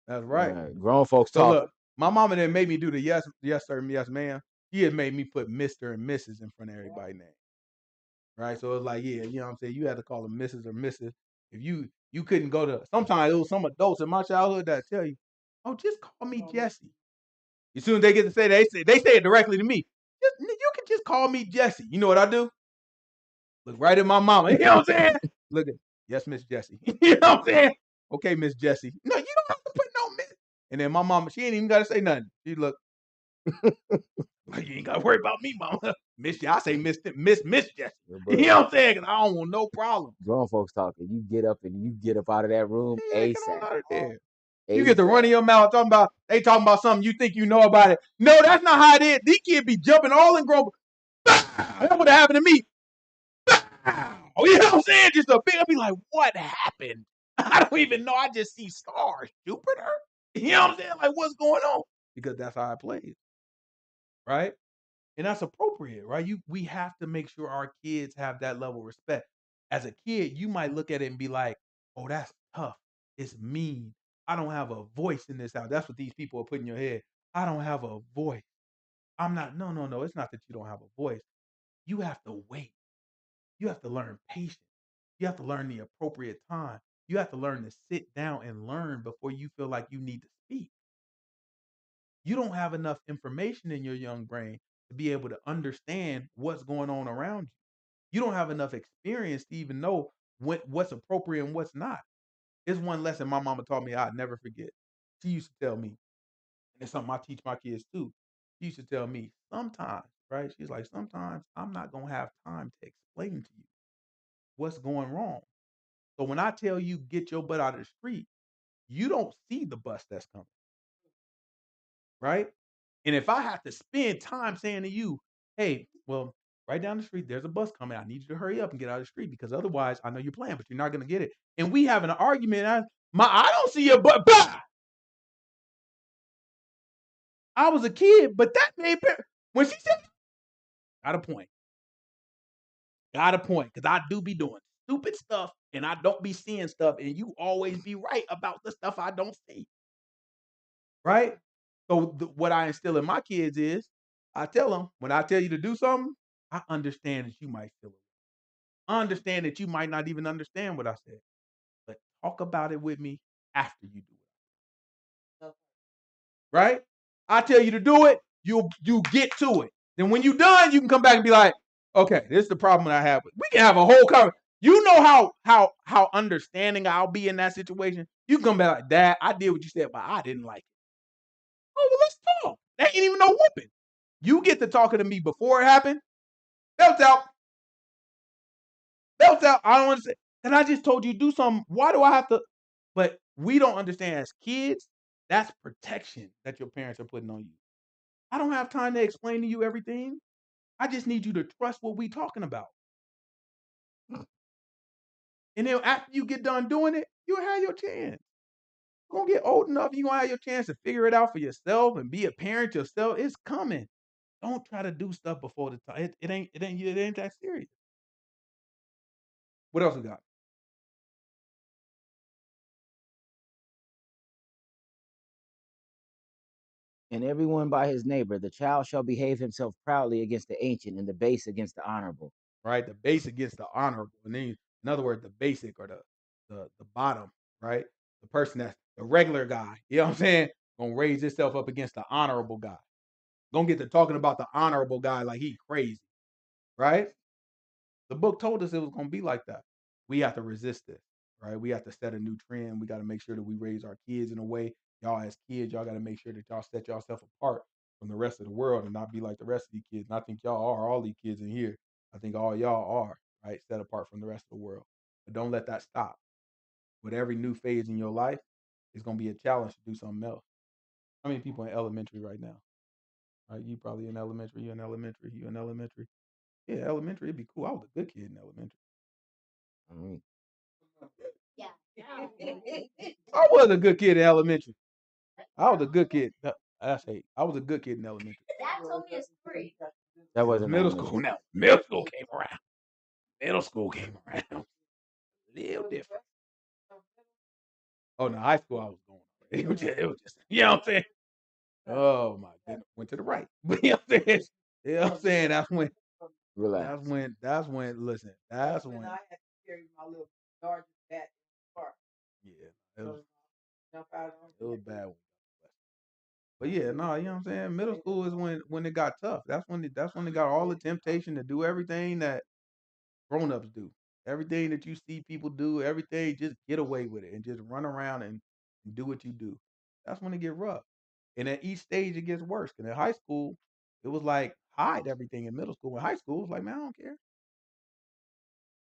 That's right. Grown folks So talk. look, my mama didn't make me do the yes sir, yes ma'am. She had made me put Mr. and Mrs. in front of everybody's name. Right? So it's like, yeah, you know what I'm saying? You had to call them Mrs. or Mrs. If you couldn't go to sometimes it was some adults in my childhood that tell you, oh, just call me Jesse. As soon as they get to say they say it directly to me. You can just call me Jesse. You know what I do? Look right at my mama. You know what I'm saying? Look at yes, Miss Jessie. You know what I'm saying? Okay, Miss Jessie. No, you don't have to put no Miss. And then my mama, she ain't even got to say nothing. She look, like you ain't got to worry about me, mama. I say Miss Jessie. You know what I'm saying? Because I don't want no problem. Grown folks talking. You get up out of that room ASAP. Get on out of there. You get to run in your mouth talking about something you think you know about it. No, that's not how it is. These kids be jumping all in grown. That would have happened to me. You know what I'm saying? Just a big, I'll be like, what happened? I don't even know. I just see stars, Jupiter. You know what I'm saying? Like, what's going on? Because that's how I play. Right? And that's appropriate, right? We have to make sure our kids have that level of respect. As a kid, you might look at it and be like, oh, that's tough. It's mean. I don't have a voice in this house. That's what these people are putting in your head. I don't have a voice. I'm not, no. It's not that you don't have a voice. You have to wait. You have to learn patience. You have to learn the appropriate time. You have to learn to sit down and learn before you feel like you need to speak. You don't have enough information in your young brain to be able to understand what's going on around you. You don't have enough experience to even know what's appropriate and what's not. It's one lesson my mama taught me I'd never forget. She used to tell me, and it's something I teach my kids too. She used to tell me, sometimes right? She's like, sometimes I'm not gonna have time to explain to you what's going wrong. So when I tell you get your butt out of the street, you don't see the bus that's coming, right? And if I have to spend time saying to you, hey, well, right down the street, there's a bus coming. I need you to hurry up and get out of the street because otherwise, I know you're playing, but you're not gonna get it. And we having an argument. I don't see your butt. Bah! I was a kid, but that made when she said, got a point. Got a point, because I do be doing stupid stuff and I don't be seeing stuff, and you always be right about the stuff I don't see. Right? So what I instill in my kids is I tell them, when I tell you to do something, I understand that you might feel it. I understand that you might not even understand what I said, but talk about it with me after you do it. Right? I tell you to do it, you get to it. Then when you're done, you can come back and be like, okay, this is the problem I have. We can have a whole conversation. You know how understanding I'll be in that situation. You can come back like, Dad, I did what you said, but I didn't like it. Oh, well, let's talk. That ain't even no whooping. You get to talking to me before it happened. Belt out. Belt out. I don't understand. And I just told you to do something. Why do I have to? But we don't understand as kids, that's protection that your parents are putting on you. I don't have time to explain to you everything. I just need you to trust what we talking about. And then after you get done doing it, you'll have your chance. You're gonna get old enough, you're gonna have your chance to figure it out for yourself and be a parent yourself. It's coming. Don't try to do stuff before the time. It ain't that serious. What else we got? And everyone by his neighbor, the child shall behave himself proudly against the ancient, and the base against the honorable. Right? The base against the honorable. And then in other words, the basic or the bottom, right? The person that's the regular guy. You know what I'm saying? Gonna raise himself up against the honorable guy. Gonna get to talking about the honorable guy like he crazy, right? The book told us it was gonna be like that. We have to resist it, right? We have to set a new trend. We got to make sure that we raise our kids in a way. Y'all as kids, y'all got to make sure that y'all set yourself apart from the rest of the world and not be like the rest of these kids. And I think y'all are, all these kids in here. I think all y'all are, right? Set apart from the rest of the world. But don't let that stop. With every new phase in your life, it's gonna be a challenge to do something else. How many people in elementary right now? Right? You probably in elementary, you in elementary, you in elementary. Yeah, elementary, it'd be cool. I was a good kid in elementary. Mm. I was a good kid in elementary. I was a good kid. That's hate. I was a good kid in elementary. That It was wasn't middle elementary. school now. Middle school came around. Middle school came around. A little different. Oh no, high school I was going. It was just you know what I'm saying? Oh my goodness. Went to the right. But you know what I'm saying? You know what I'm saying? Relax. That's when listen, that's when yeah, it was bad. But yeah, no, you know what I'm saying? Middle school is when it got tough. That's when it got all the temptation to do everything that grown-ups do. Everything that you see people do, everything, just get away with it and just run around and do what you do. That's when it get rough. And at each stage it gets worse. And in high school, it was like hide everything. In middle school. In high school, it was like, man, I don't care.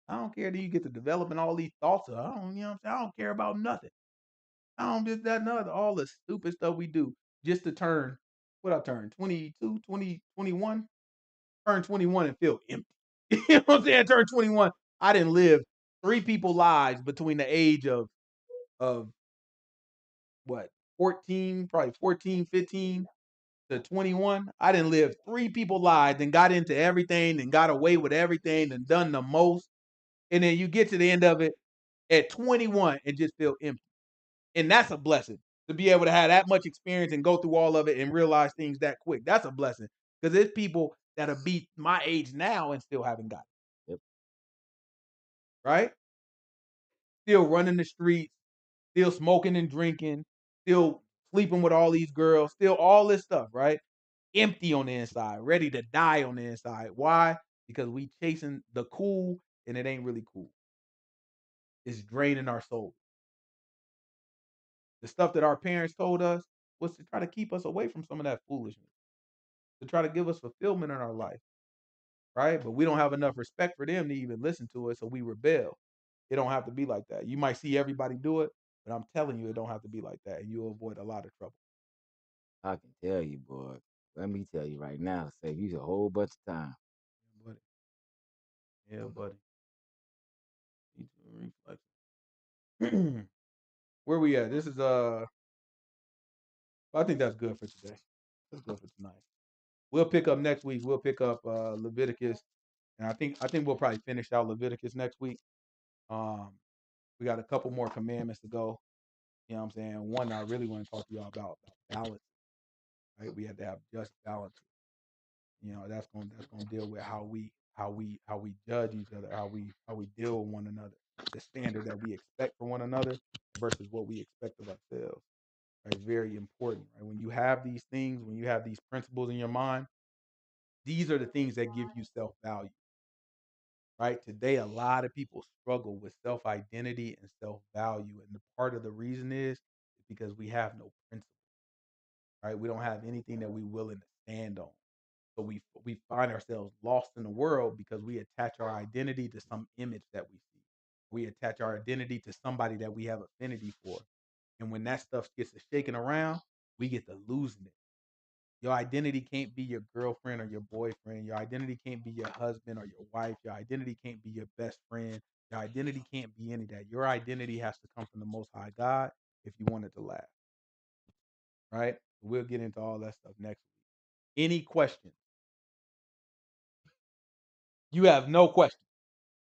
I don't care that you get to developing all these thoughts. I don't, you know what I'm saying? I don't care about nothing. I don't this, that, and other. All the stupid stuff we do just to turn, what I turn, 22, 20, 21? Turn 21 and feel empty. You know what I'm saying? Turn 21. I didn't live three people lives between the age of what 14, probably 14, 15 to 21. I didn't live three people lives and got into everything and got away with everything and done the most. And then you get to the end of it at 21 and just feel empty. And that's a blessing to be able to have that much experience and go through all of it and realize things that quick. That's a blessing because there's people that have beat my age now and still haven't got it. Yep. Right? Still running the streets, still smoking and drinking, still sleeping with all these girls, still all this stuff, right? Empty on the inside, ready to die on the inside. Why? Because we chasing the cool and it ain't really cool. It's draining our soul. The stuff that our parents told us was to try to keep us away from some of that foolishness. to try to give us fulfillment in our life, right? But we don't have enough respect for them to even listen to it, so we rebel. It don't have to be like that. You might see everybody do it, but I'm telling you, it don't have to be like that, and you'll avoid a lot of trouble. I can tell you, boy. Let me tell you right now, save you a whole bunch of time. Yeah, buddy. Yeah, buddy. Need to reflex. Where we at? This is I think that's good for today. That's good for tonight. We'll pick up next week. We'll pick up Leviticus, and I think we'll probably finish out Leviticus next week. Um, we got a couple more commandments to go. You know what I'm saying? One I really want to talk to y'all about balance. Right? We have to have just balance. You know, that's gonna deal with how we judge each other, how we deal with one another, the standard that we expect for one another versus what we expect of ourselves. Right? It's very important. Right? When you have these things, when you have these principles in your mind, these are the things that give you self value. Right? Today, a lot of people struggle with self identity and self value, and the part of the reason is because we have no principles. Right? We don't have anything that we're willing to stand on. So we find ourselves lost in the world because we attach our identity to some image that we see. We attach our identity to somebody that we have affinity for. And when that stuff gets to shaking around, we get to losing it. Your identity can't be your girlfriend or your boyfriend. Your identity can't be your husband or your wife. Your identity can't be your best friend. Your identity can't be any of that. Your identity has to come from the Most High God if you want it to last. Right? We'll get into all that stuff next week. Any questions? You have no questions.